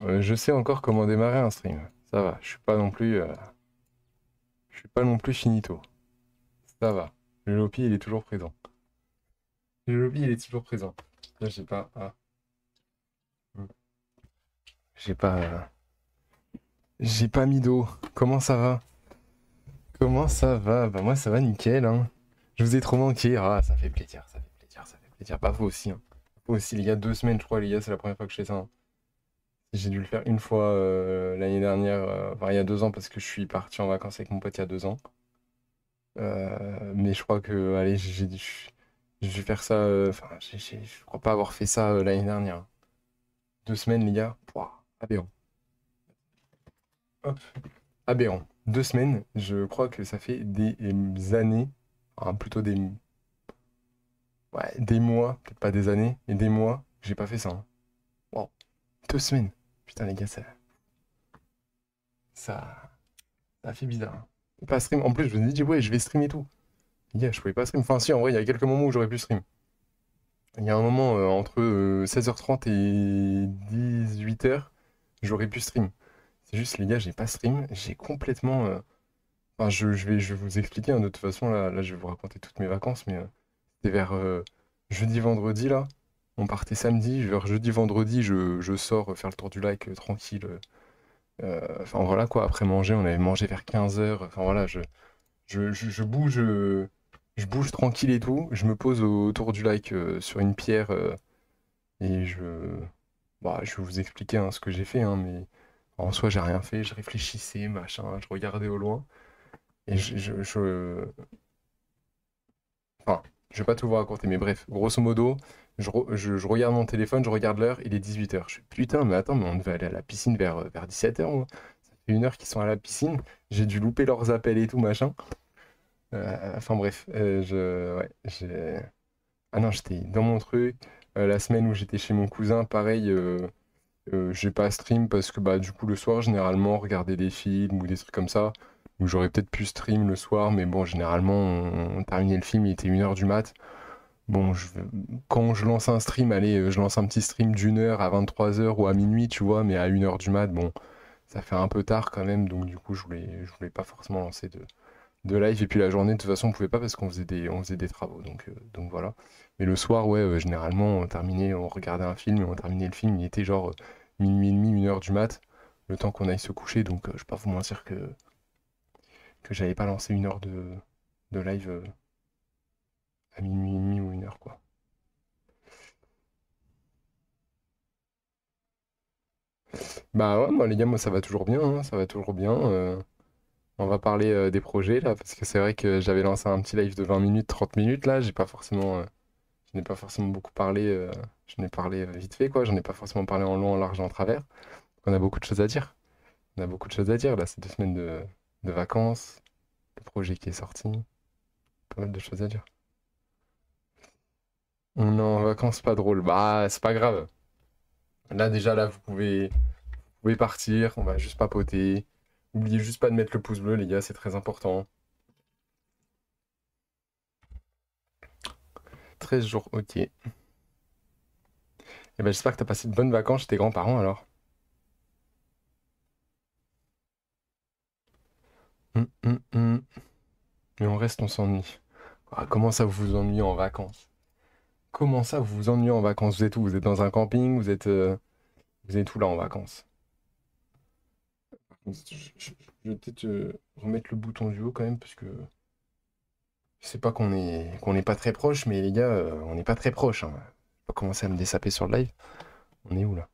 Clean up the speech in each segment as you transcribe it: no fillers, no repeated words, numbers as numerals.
Je sais encore comment démarrer un stream. Ça va, je suis pas non plus finito. Ça va. Le Lopi, il est toujours présent. Le Lopi, il est toujours présent. Là, j'ai pas. Hmm. J'ai pas. J'ai pas mis d'eau. Comment ça va? Comment ça va? Bah, moi, ça va nickel, hein. Je vous ai trop manqué. Ah, ça fait plaisir, ça fait plaisir, ça fait plaisir. Bah, vous aussi, hein. Vous aussi, les gars, 2 semaines, je crois, les gars, c'est la première fois que je fais ça, hein. J'ai dû le faire une fois l'année dernière, enfin, il y a 2 ans, parce que je suis parti en vacances avec mon pote il y a 2 ans. Mais je crois que, allez, j'ai dû faire ça. Enfin, je crois pas avoir fait ça l'année dernière. 2 semaines, les gars. Pouah, aberrant. Hop, aberrant. 2 semaines, je crois que ça fait des années, enfin, plutôt ouais, des mois, peut-être pas des années, mais des mois, que j'ai pas fait ça, hein. Wow, 2 semaines. Putain, les gars, ça, ça fait bizarre, hein. Pas stream. En plus, je me dis, ouais, je vais stream et tout. Les gars, je pouvais pas stream. Enfin, si, en vrai, il y a quelques moments où j'aurais pu stream. Il y a un moment entre 16h30 et 18h, j'aurais pu stream. C'est juste, les gars, j'ai pas stream. J'ai complètement. Enfin, je vais vous expliquer, hein, de toute façon. Là, je vais vous raconter toutes mes vacances. Mais c'était vers jeudi, vendredi, là. On partait samedi. Vers jeudi, vendredi, je sors faire le tour du lac tranquille. Enfin, voilà quoi. Après manger, on avait mangé vers 15h. Enfin, voilà, je bouge. Je bouge tranquille et tout. Je me pose autour du lac sur une pierre. Et bah, je vais vous expliquer, hein, ce que j'ai fait, hein, mais en soi, j'ai rien fait. Je réfléchissais, machin, je regardais au loin. Et enfin, je vais pas tout vous raconter, mais bref, grosso modo, je regarde mon téléphone, je regarde l'heure, il est 18h. Je fais putain, mais attends, mais on devait aller à la piscine vers 17h, moi. Ça fait 1 heure qu'ils sont à la piscine. J'ai dû louper leurs appels et tout, machin. Enfin bref, ouais, ah non, j'étais dans mon truc. La semaine où j'étais chez mon cousin, pareil. J'ai pas stream parce que bah du coup le soir généralement regarder des films ou des trucs comme ça où j'aurais peut-être pu stream le soir mais bon généralement on terminait le film, il était 1h du mat. Bon quand je lance un stream, allez, je lance un petit stream d'1 heure à 23h ou à minuit, tu vois, mais à 1h du mat, bon, ça fait un peu tard quand même, donc du coup je voulais pas forcément lancer de live. Et puis la journée de toute façon on pouvait pas parce qu'on faisait des travaux, donc voilà. Mais le soir, ouais, généralement on terminait, on regardait un film et on terminait le film, il était genre minuit et demi, 1h du mat, le temps qu'on aille se coucher. Donc je vais pas vous mentir que j'avais pas lancé 1 heure de live à minuit et demi ou 1 heure, quoi. Bah ouais, moi les gars, moi ça va toujours bien, hein, ça va toujours bien. On va parler des projets là, parce que c'est vrai que j'avais lancé un petit live de 20 minutes, 30 minutes là, je n'ai pas forcément beaucoup parlé, j'en ai parlé vite fait, quoi. J'en ai pas forcément parlé en long, en large, en travers. On a beaucoup de choses à dire. On a beaucoup de choses à dire, là, ces 2 semaines de vacances, le projet qui est sorti, pas mal de choses à dire. On est en vacances pas drôle. Bah, c'est pas grave. Là, déjà, là, vous pouvez partir, on va juste papoter. N'oubliez juste pas de mettre le pouce bleu, les gars, c'est très important. 13 jours, ok. Et ben, j'espère que t'as passé de bonnes vacances chez tes grands-parents, alors. Hum. Mais on reste, on s'ennuie. Ah, comment ça vous vous ennuyez en vacances? Comment ça vous vous ennuyez en vacances? Vous êtes où? Vous êtes dans un camping? Vous êtes où là en vacances? Je vais peut-être remettre le bouton du haut quand même, parce que je sais pas qu'on n'est pas très proche, mais les gars, on n'est pas très proche, hein. Je vais pas commencer à me dessaper sur le live. On est où là?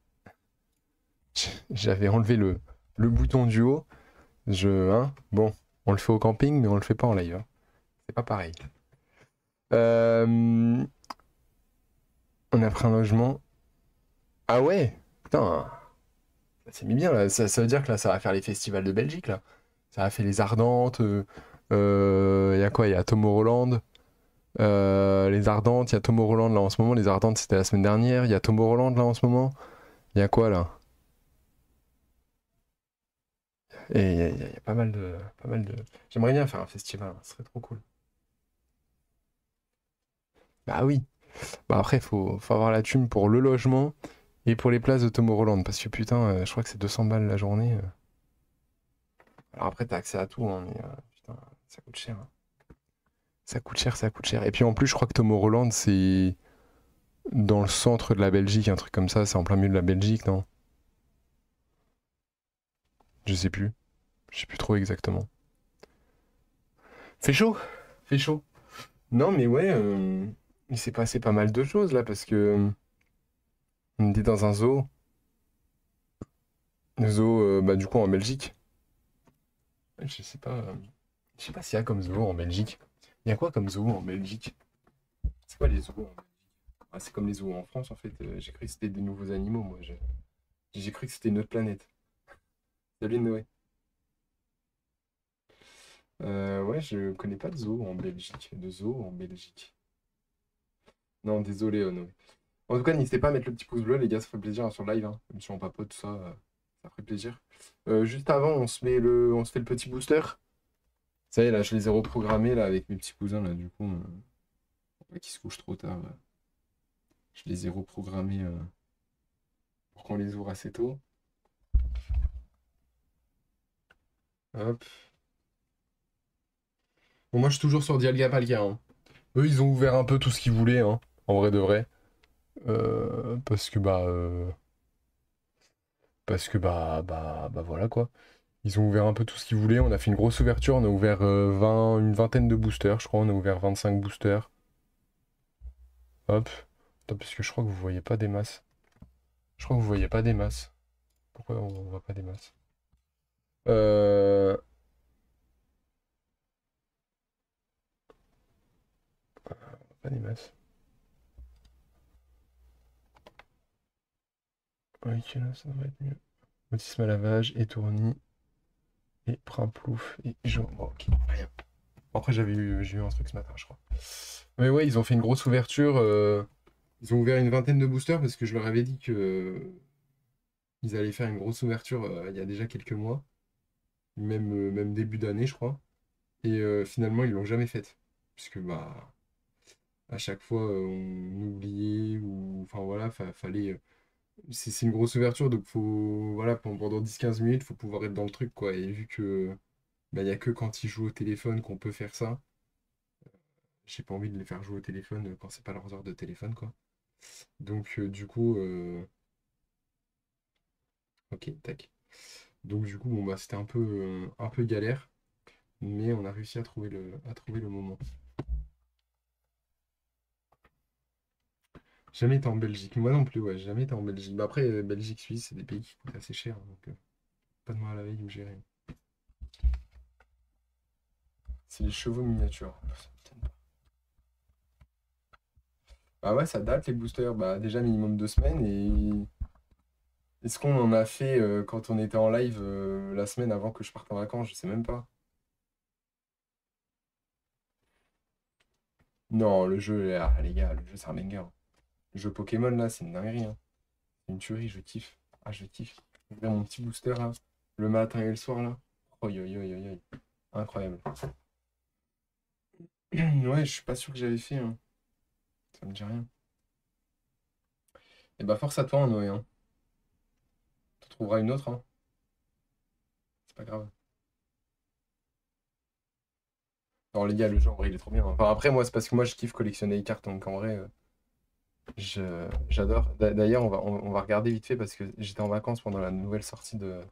J'avais enlevé le bouton du haut. Hein, bon, on le fait au camping, mais on le fait pas en live, hein. C'est pas pareil. Euh, on a pris un logement. Ah ouais? Putain, c'est mis bien là. Ça veut dire que là, ça va faire les festivals de Belgique là. Ça a fait les Ardentes. Il y a quoi? Il y a Tomorrowland. Les Ardentes, il y a Tomorrowland là en ce moment. Les Ardentes, c'était la semaine dernière. Il y a Tomorrowland là en ce moment. Il y a quoi là? Et il y a pas mal de, pas mal de. J'aimerais bien faire un festival, hein, ce serait trop cool. Bah oui. Bah après, faut avoir la thune pour le logement Et pour les places de Tomorrowland, parce que putain, je crois que c'est 200 balles la journée. Alors après, t'as accès à tout, hein, mais putain, ça coûte cher, hein. Ça coûte cher, ça coûte cher. Et puis en plus, je crois que Tomorrowland, c'est dans le centre de la Belgique, un truc comme ça. C'est en plein milieu de la Belgique, non? Je sais plus. Je sais plus trop exactement. Fait chaud? Fait chaud. Non, mais ouais, il s'est passé pas mal de choses là, parce que on était dans un zoo. Zoo, bah du coup en Belgique. Je sais pas s'il y a comme zoo en Belgique. Il y a quoi comme zoo en Belgique? C'est quoi les zoos en Belgique? Ah, c'est comme les zoos en France en fait. J'ai cru que c'était des nouveaux animaux, moi. J'ai cru que c'était une autre planète. Salut Noé. Ouais, je connais pas de zoo en Belgique. De zoo en Belgique. Non, désolé, Noé. En tout cas, n'hésitez pas à mettre le petit pouce bleu, les gars, ça ferait plaisir hein, sur le live, hein. Même si on papote, tout ça, ça ferait plaisir. Juste avant, on se fait le petit booster. Ça y est, là, je les ai reprogrammés là, avec mes petits cousins, là, du coup, qui se couchent trop tard. Je les ai reprogrammés pour qu'on les ouvre assez tôt. Hop. Bon, moi, je suis toujours sur Dialga Palkia, hein. Eux, ils ont ouvert un peu tout ce qu'ils voulaient, hein, en vrai de vrai. Parce que, bah, voilà, quoi. Ils ont ouvert un peu tout ce qu'ils voulaient. On a fait une grosse ouverture. On a ouvert une vingtaine de boosters, je crois. On a ouvert 25 boosters. Hop. Attends, parce que je crois que vous voyez pas des masses. Je crois que vous voyez pas des masses. Pourquoi on voit pas des masses? Euh... Pas des masses. Ok, là, ça devrait être mieux. Autisme à lavage, étourni, et primplouf, et jaune. Bon, ok, rien. Après, j'ai eu un truc ce matin, je crois. Mais ouais, ils ont fait une grosse ouverture. Ils ont ouvert une vingtaine de boosters parce que je leur avais dit que ils allaient faire une grosse ouverture il y a déjà quelques mois. Même début d'année, je crois. Et finalement, ils l'ont jamais faite. Puisque, bah, à chaque fois, on oubliait ou. Enfin, voilà, fallait. C'est une grosse ouverture, donc faut. Voilà, pendant 10-15 minutes, faut pouvoir être dans le truc, quoi. Et vu que. Bah, il n'y a que quand ils jouent au téléphone qu'on peut faire ça. J'ai pas envie de les faire jouer au téléphone quand c'est pas leurs heures de téléphone, quoi. Donc, du coup. Ok, tac. Donc, du coup, bon, bah, c'était un peu galère. Mais on a réussi à trouver le moment. Jamais été en Belgique. Moi non plus, ouais, jamais été en Belgique. Bah après, Belgique, Suisse, c'est des pays qui coûtent assez cher, hein, donc pas de mal à la veille où j'irai. C'est les chevaux miniatures. Ah ouais, ça date les boosters. Bah déjà minimum 2 semaines. Et est-ce qu'on en a fait quand on était en live la semaine avant que je parte en vacances? Je sais même pas. Non, le jeu, ah, les gars, le jeu c'est un banger. Le jeu Pokémon là, c'est une dinguerie, hein. C'est une tuerie, je kiffe. Ah, je kiffe. Ouvrir mon petit booster là, le matin et le soir là. Oi, oi, oi, oi, oi. Incroyable. Ouais, je suis pas sûr que j'avais fait, hein. Ça me dit rien. Et bah force à toi, hein, Noé, hein. Tu trouveras une autre, hein. C'est pas grave. Alors les gars, le jeu en vrai il est trop bien, hein. Enfin après moi c'est parce que moi je kiffe collectionner les cartes, donc en vrai j'adore. D'ailleurs on va regarder vite fait parce que j'étais en vacances pendant la nouvelle sortie de.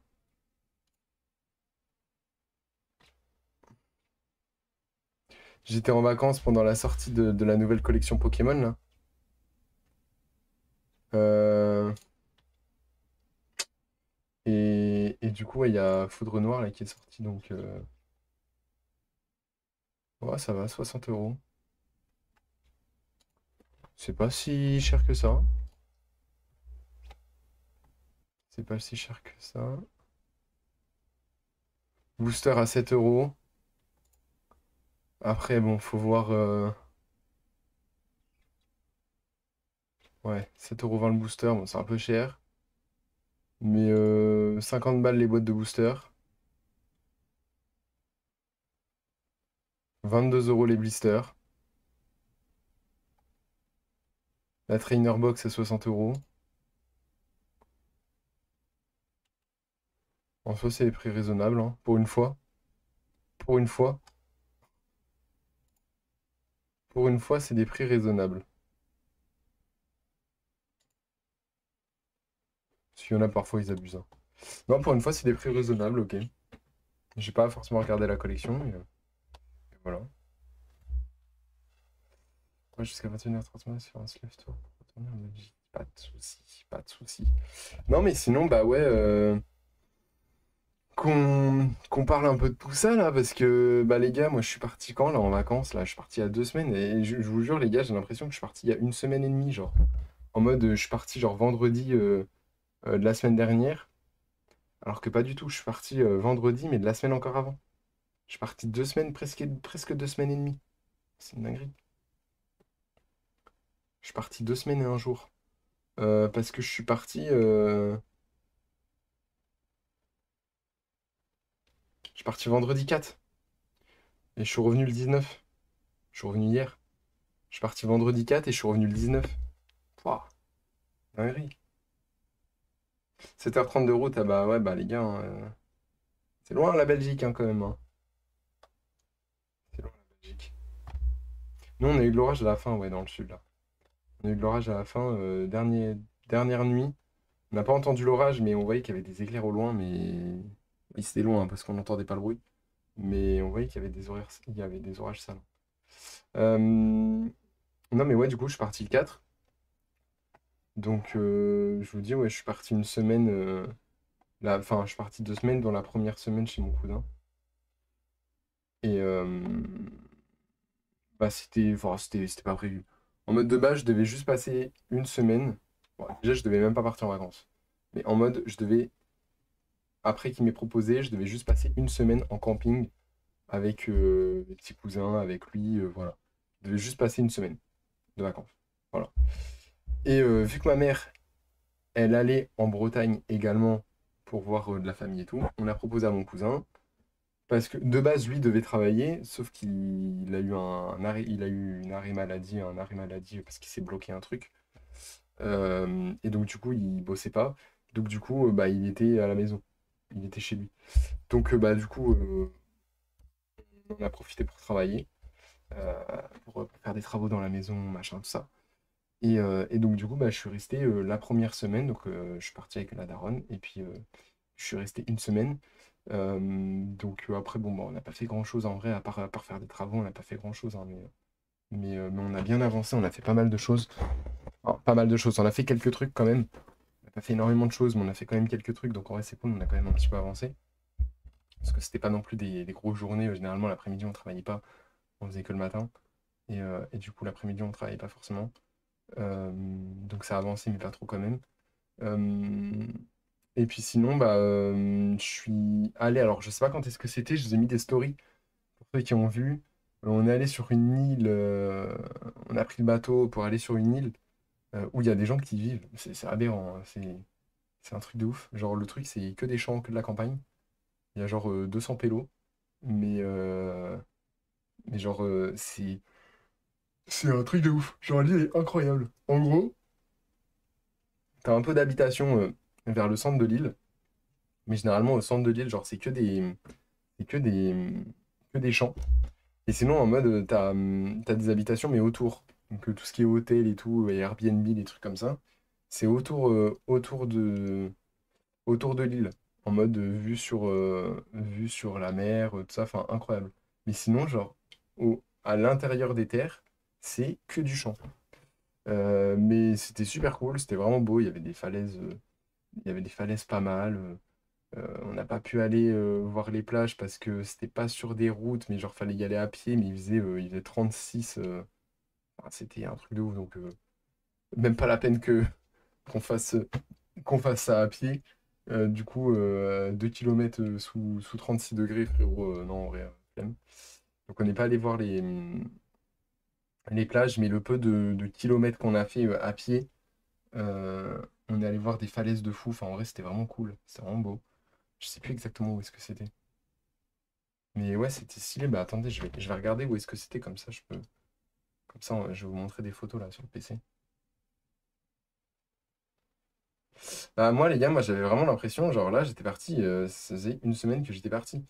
J'étais en vacances pendant la sortie de la nouvelle collection Pokémon là. Euh, et du coup ouais, il y a Foudre Noire là qui est sorti donc ouais, ça va, 60 euros. C'est pas si cher que ça. C'est pas si cher que ça. Booster à 7 euros. Après, bon, faut voir. Ouais, 7,20 € le booster, bon, c'est un peu cher. Mais 50 balles les boîtes de booster. 22 € les blisters. La trainer box à 60 euros. En soi, c'est des prix raisonnables, hein, pour une fois. Pour une fois. Pour une fois, c'est des prix raisonnables. Parce qu'il y en a parfois, ils abusent, hein. Non, pour une fois, c'est des prix raisonnables, ok. J'ai pas forcément regardé la collection, mais voilà. Ouais, jusqu'à 21h30 sur un Slave Tour pour retourner en Belgique. Pas de soucis, pas de soucis. Non, mais sinon, bah ouais, qu'on parle un peu de tout ça là, parce que bah les gars, moi je suis parti quand là en vacances là? Je suis parti il y a 2 semaines et je vous jure les gars, j'ai l'impression que je suis parti il y a une semaine et demie, genre. En mode, je suis parti genre vendredi de la semaine dernière, alors que pas du tout, je suis parti vendredi, mais de la semaine encore avant. Je suis parti 2 semaines, presque 2 semaines et demie. C'est une dinguerie. Je suis parti 2 semaines et un jour. Parce que je suis parti. Je suis parti vendredi 4 et je suis revenu le 19. Je suis revenu hier. Je suis parti vendredi 4 et je suis revenu le 19. Pouah, dinguerie. 7h30 de route, ah bah ouais, bah les gars, hein, c'est loin la Belgique hein, quand même, hein. C'est loin la Belgique. Nous, on a eu de l'orage à la fin, ouais, dans le sud là. On a eu de l'orage à la fin, dernière nuit. On n'a pas entendu l'orage, mais on voyait qu'il y avait des éclairs au loin, mais oui, c'était loin hein, parce qu'on n'entendait pas le bruit. Mais on voyait qu'il y avait il y avait des orages salants. Non, mais ouais, du coup, je suis parti le 4. Donc, je vous dis, ouais, je suis parti une semaine. Enfin, je suis parti 2 semaines dans la première semaine chez mon cousin. Et bah, c'était pas prévu. En mode de base, je devais juste passer une semaine. Bon, déjà, je devais même pas partir en vacances. Mais en mode, après qu'il m'ait proposé, je devais juste passer une semaine en camping avec mes petits cousins, avec lui, voilà. Je devais juste passer une semaine de vacances. Voilà. Et vu que ma mère, elle allait en Bretagne également pour voir de la famille et tout, on a proposé à mon cousin. Parce que de base, lui devait travailler, sauf qu'il a eu un arrêt, il a eu un arrêt maladie parce qu'il s'est bloqué un truc. Et donc du coup, il bossait pas. Donc du coup, bah, il était à la maison. Il était chez lui. Donc bah du coup, on en a profité pour travailler, euh, pour faire des travaux dans la maison, machin, tout ça. Et donc du coup, bah, je suis resté la première semaine. Donc je suis parti avec la daronne. Et puis je suis resté une semaine. Donc après, bon, bah, on n'a pas fait grand-chose en vrai, à part faire des travaux, on n'a pas fait grand-chose, hein, mais on a bien avancé, on a fait pas mal de choses. Enfin, pas mal de choses, on a fait quelques trucs quand même. On n'a pas fait énormément de choses, mais on a fait quand même quelques trucs, donc en vrai c'est cool, on a quand même un petit peu avancé. Parce que c'était pas non plus des grosses journées, généralement l'après-midi on travaillait pas, on faisait que le matin. Et du coup l'après-midi on travaillait pas forcément. Donc ça a avancé, mais pas trop quand même. Euh, et puis sinon, bah, je suis allé, alors je sais pas quand est-ce que c'était, je vous ai mis des stories pour ceux qui ont vu. On est allé sur une île, on a pris le bateau pour aller sur une île où il y a des gens qui y vivent. C'est aberrant, hein, c'est un truc de ouf. Genre le truc, c'est que des champs, que de la campagne. Il y a genre 200 pélos, mais genre c'est un truc de ouf. Genre l'île est incroyable. En gros, t'as un peu d'habitation vers le centre de l'île, mais généralement au centre de l'île, genre c'est que des champs. Et sinon, en mode, t'as des habitations, mais autour. Donc, tout ce qui est hôtel et tout, et Airbnb, des trucs comme ça, c'est autour de l'île. En mode, vue sur la mer, tout ça, enfin, incroyable. Mais sinon, genre, à l'intérieur des terres, c'est que du champ. Mais c'était super cool, c'était vraiment beau, il y avait des falaises pas mal. On n'a pas pu aller voir les plages parce que c'était pas sur des routes, mais genre fallait y aller à pied, mais il faisait 36. Enfin, c'était un truc de ouf, donc même pas la peine qu'on fasse, qu'on fasse ça à pied. Du coup, 2 km sous 36 degrés, frérot, non, en vrai, flemme. Donc on n'est pas allé voir les plages, mais le peu de kilomètres qu'on a fait à pied, on est allé voir des falaises de fou. Enfin, en vrai, c'était vraiment cool, c'était vraiment beau. Je sais plus exactement où est-ce que c'était. Mais ouais, c'était stylé. Bah attendez, je vais regarder où est-ce que c'était, comme ça je peux. Comme ça, je vais vous montrer des photos là sur le PC. Bah, moi, les gars, moi, j'avais vraiment l'impression, genre là, j'étais parti, ça faisait une semaine que j'étais parti.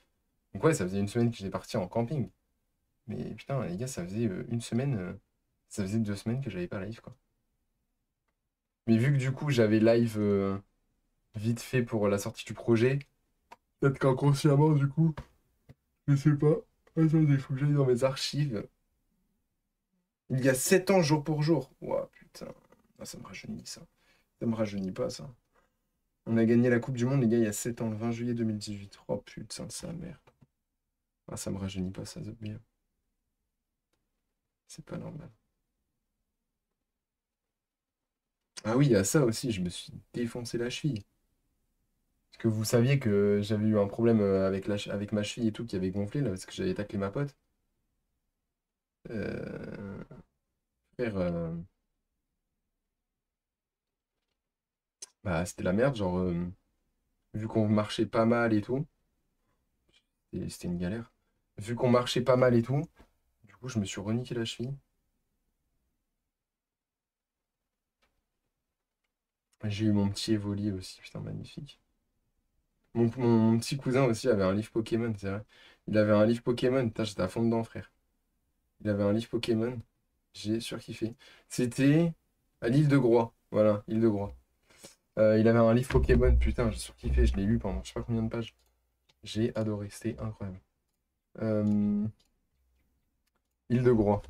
Donc, ouais, ça faisait une semaine que j'étais parti en camping. Mais putain, les gars, ça faisait une semaine, ça faisait 2 semaines que j'avais pas live, quoi. Mais vu que du coup, j'avais live vite fait pour la sortie du projet, peut-être qu'inconsciemment, du coup, je sais pas. Attendez, il faut que j'aille dans mes archives. Il y a 7 ans, jour pour jour. Ouah, putain. Ah, ça me rajeunit, ça. Ça me rajeunit pas, ça. On a gagné la Coupe du Monde, les gars, il y a 7 ans, le 20 juillet 2018. Oh putain de sa mère. Ah, ça me rajeunit pas, ça, bien. C'est pas normal. Ah oui, il y a ça aussi, je me suis défoncé la cheville. Parce que vous saviez que j'avais eu un problème avec, avec ma cheville et tout qui avait gonflé, là, parce que j'avais taclé ma pote. Euh, Frère, bah, c'était la merde, genre, vu qu'on marchait pas mal et tout, et c'était une galère. Vu qu'on marchait pas mal et tout, du coup, je me suis reniqué la cheville. J'ai eu mon petit Evoli aussi, putain, magnifique. Mon petit cousin aussi avait un livre Pokémon, c'est vrai. Il avait un livre Pokémon, putain, j'étais à fond dedans, frère. Il avait un livre Pokémon, j'ai surkiffé. C'était à l'île de Groix, voilà, île de Groix. Il avait un livre Pokémon, putain, j'ai surkiffé, je l'ai lu pendant je sais pas combien de pages. J'ai adoré, c'était incroyable. Euh, île de Groix.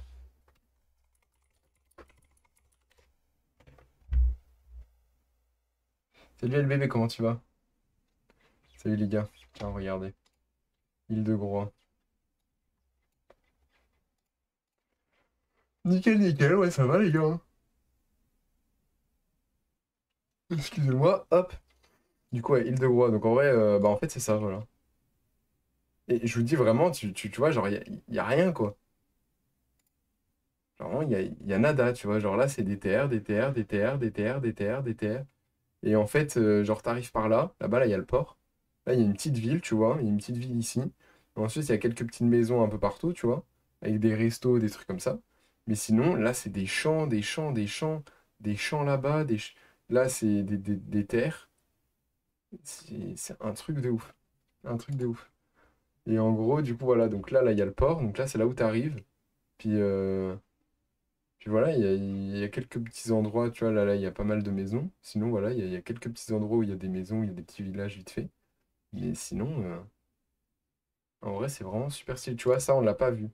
Salut LBB, comment tu vas? Salut les gars, tiens, regardez. Île de Groix. Nickel, nickel, ouais, ça va les gars, hein. Excusez-moi, hop. Du coup, ouais, île de Groix. Donc en vrai, bah en fait, c'est ça, voilà. Et je vous dis vraiment, tu vois, genre, y a rien, quoi. Genre, vraiment, il y a nada, tu vois. Genre là, c'est des terres, des terres, des terres, des terres, des terres, des terres. Et en fait, genre, t'arrives par là. Là-bas, là, il y a le port. Là, il y a une petite ville, tu vois. Il y a une petite ville ici. Et ensuite, il y a quelques petites maisons un peu partout, tu vois. Avec des restos, des trucs comme ça. Mais sinon, là, c'est des champs, des champs, des champs, des champs là-bas. Là, c'est des terres. C'est un truc de ouf. Un truc de ouf. Et en gros, du coup, voilà, donc là, il y a le port, donc là, c'est là où tu arrives. Puis, puis voilà, il y a quelques petits endroits, tu vois, là, il y a pas mal de maisons. Sinon, voilà, il y a quelques petits endroits où il y a des maisons, il y a des petits villages vite fait. Mais sinon, en vrai, c'est vraiment super stylé. Tu vois, ça, on l'a pas vu.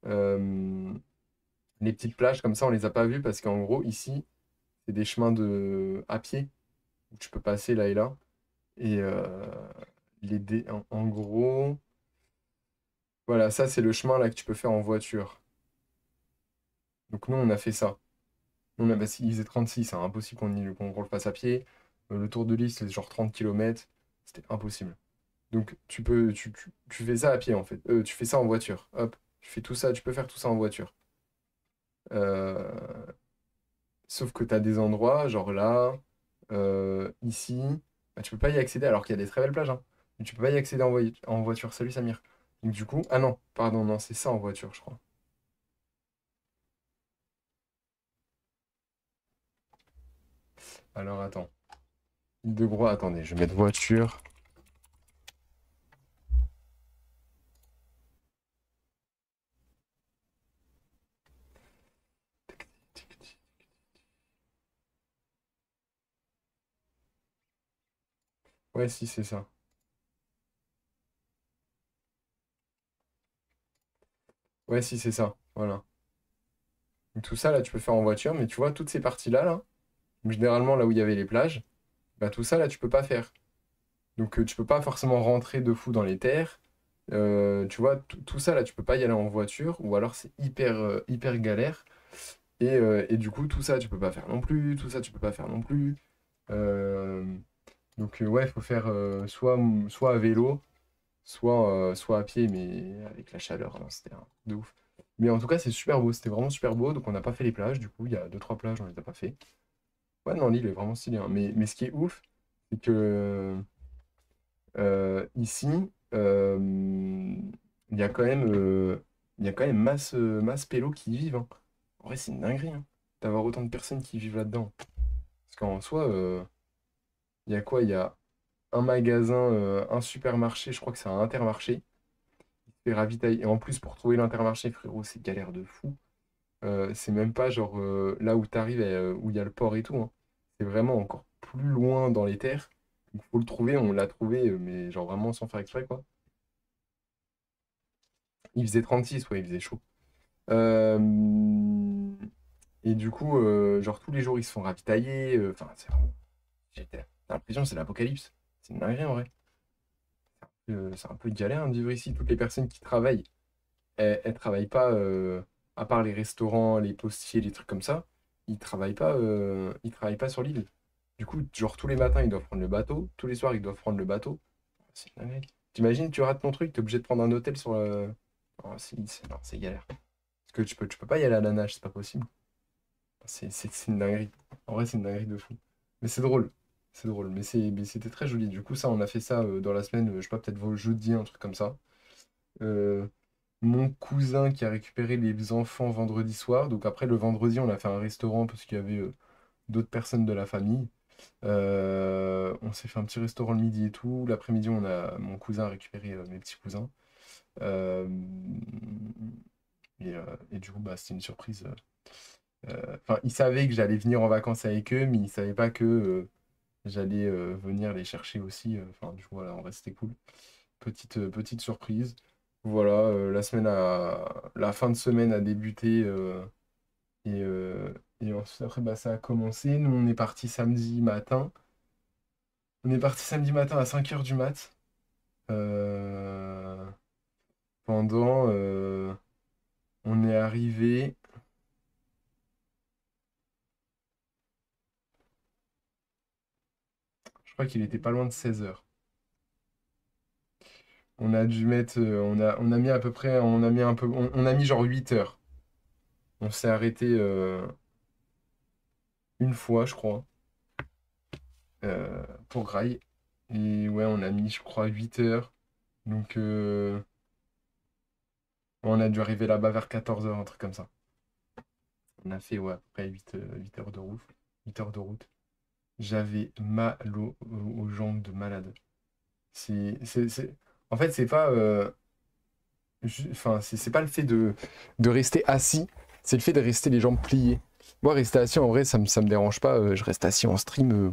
Euh, les petites plages, comme ça, on les a pas vues parce qu'en gros, ici, c'est des chemins à pied où tu peux passer là et là. Et en gros, voilà, ça, c'est le chemin là que tu peux faire en voiture. Donc, nous, on a fait ça. Non, mais bah, il faisait 36, c'est impossible qu'on le fasse à pied. Le tour de l'île, c'est genre 30 kilomètres. C'était impossible. Donc tu fais ça à pied en fait. Tu fais ça en voiture. Hop, tu fais tout ça, tu peux faire tout ça en voiture. Euh, Sauf que tu as des endroits, genre là, ici, bah, tu peux pas y accéder alors qu'il y a des très belles plages, hein. Mais tu peux pas y accéder en voiture. Salut Samir. Donc du coup, ah non, pardon, non, c'est ça en voiture, je crois. Alors attends. Île de Groix, attendez, je vais mettre voiture. Ouais, si, c'est ça. Ouais, si, c'est ça. Voilà. Donc, tout ça, là, tu peux faire en voiture, mais tu vois, toutes ces parties-là, là, généralement, là où il y avait les plages, bah, tout ça, là, tu peux pas faire. Donc, tu peux pas forcément rentrer de fou dans les terres. Tu vois, tout ça, là, tu peux pas y aller en voiture, ou alors c'est hyper galère. Et du coup, tout ça, tu peux pas faire non plus. Tout ça, tu peux pas faire non plus. Euh, donc, ouais, il faut faire soit à vélo, soit à pied, mais avec la chaleur, hein, c'était de ouf. Mais en tout cas, c'est super beau, c'était vraiment super beau. Donc, on n'a pas fait les plages, du coup, il y a deux trois plages, on les a pas fait. Ouais, non, l'île est vraiment stylée, hein. Mais ce qui est ouf, c'est que ici, euh, il y a quand même, il y a quand même masse pélo qui y vivent, hein. En vrai, c'est une dinguerie, hein, d'avoir autant de personnes qui vivent là-dedans. Parce qu'en soi, Il y a quoi? Il y a un magasin, un supermarché, je crois que c'est un Intermarché. Il se fait ravitailler. Et en plus, pour trouver l'Intermarché, frérot, c'est galère de fou. C'est même pas genre là où t'arrives, où il y a le port et tout, hein. C'est vraiment encore plus loin dans les terres. Il faut le trouver, on l'a trouvé, mais genre vraiment sans faire exprès, quoi. Il faisait 36, ouais, il faisait chaud. Euh, Et du coup, genre tous les jours, ils se font ravitailler. Enfin, c'est vraiment. T'as l'impression que c'est l'apocalypse. C'est une dinguerie en vrai. C'est un peu une galère hein, de vivre ici. Toutes les personnes qui travaillent, elles travaillent pas, à part les restaurants, les postiers, les trucs comme ça, ils travaillent pas sur l'île. Du coup, genre tous les matins, ils doivent prendre le bateau. Tous les soirs, ils doivent prendre le bateau. C'est une dinguerie. T'imagines, tu rates ton truc, t'es obligé de prendre un hôtel sur le. Oh, non, c'est galère. Parce que tu peux pas y aller à la nage, c'est pas possible. C'est une dinguerie. En vrai, c'est une dinguerie de fou. Mais c'est drôle. C'est drôle. Mais c'était très joli. Du coup, ça, on a fait ça dans la semaine, je sais pas, peut-être jeudi, un truc comme ça. Euh, Mon cousin qui a récupéré les enfants vendredi soir. Donc après, le vendredi, on a fait un restaurant parce qu'il y avait d'autres personnes de la famille. On s'est fait un petit restaurant le midi et tout. L'après-midi, mon cousin a récupéré mes petits cousins. Euh, et du coup, bah, c'était une surprise. Enfin, ils savaient que j'allais venir en vacances avec eux, mais ils savaient pas que j'allais venir les chercher aussi. Enfin, du coup, voilà, en vrai, c'était cool. Petite surprise. Voilà, la fin de semaine a débuté et, euh, et ensuite, après, bah, ça a commencé. Nous, on est parti samedi matin. On est parti samedi matin à 5 heures du mat. Euh, pendant. On est arrivé. Je crois qu'il était pas loin de 16 heures. On a dû mettre. On a mis à peu près. On a mis un peu. On a mis genre 8 heures. On s'est arrêté une fois, je crois, pour Grail. Et ouais, on a mis, je crois, 8 heures. Donc, on a dû arriver là-bas vers 14 heures, un truc comme ça. On a fait, ouais, à peu près 8 heures de route. 8 heures de route. J'avais mal aux jambes de malade. En fait, c'est pas, enfin, c'est pas le fait de rester assis, c'est le fait de rester les jambes pliées. Moi, rester assis, en vrai, ça me dérange pas. Je reste assis en stream,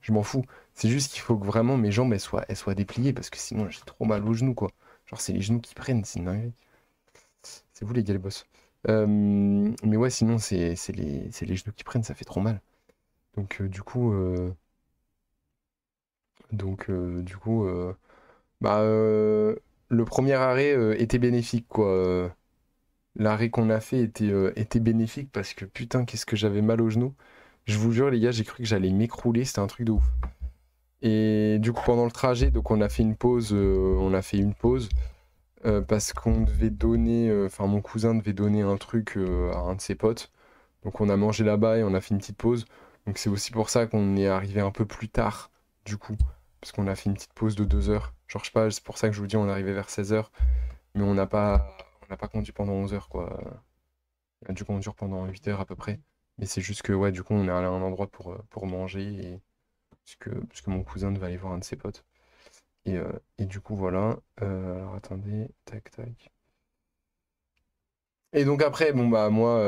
je m'en fous. C'est juste qu'il faut que vraiment mes jambes elles soient dépliées parce que sinon j'ai trop mal aux genoux, quoi. Genre, c'est les genoux qui prennent, c'est une dinguerie. C'est vous les gars, les boss. Mais ouais, sinon, c'est les genoux qui prennent, ça fait trop mal. Donc, bah, le premier arrêt était bénéfique, quoi. L'arrêt qu'on a fait était bénéfique parce que putain, qu'est-ce que j'avais mal aux genoux. Je vous jure, les gars, j'ai cru que j'allais m'écrouler, c'était un truc de ouf. Et du coup, pendant le trajet, donc on a fait une pause, parce qu'on devait donner, enfin mon cousin devait donner un truc à un de ses potes. Donc on a mangé là-bas et on a fait une petite pause. Donc c'est aussi pour ça qu'on est arrivé un peu plus tard, du coup, parce qu'on a fait une petite pause de 2 heures. Genre je sais pas, c'est pour ça que je vous dis on est arrivé vers 16 heures, mais on n'a pas conduit pendant 11 heures quoi. On a dû conduire pendant 8 heures à peu près. Mais c'est juste que ouais, du coup on est allé à un endroit pour manger et parce que mon cousin devait aller voir un de ses potes. Et du coup, voilà. Alors attendez, tac, tac. Et donc après, bon bah moi,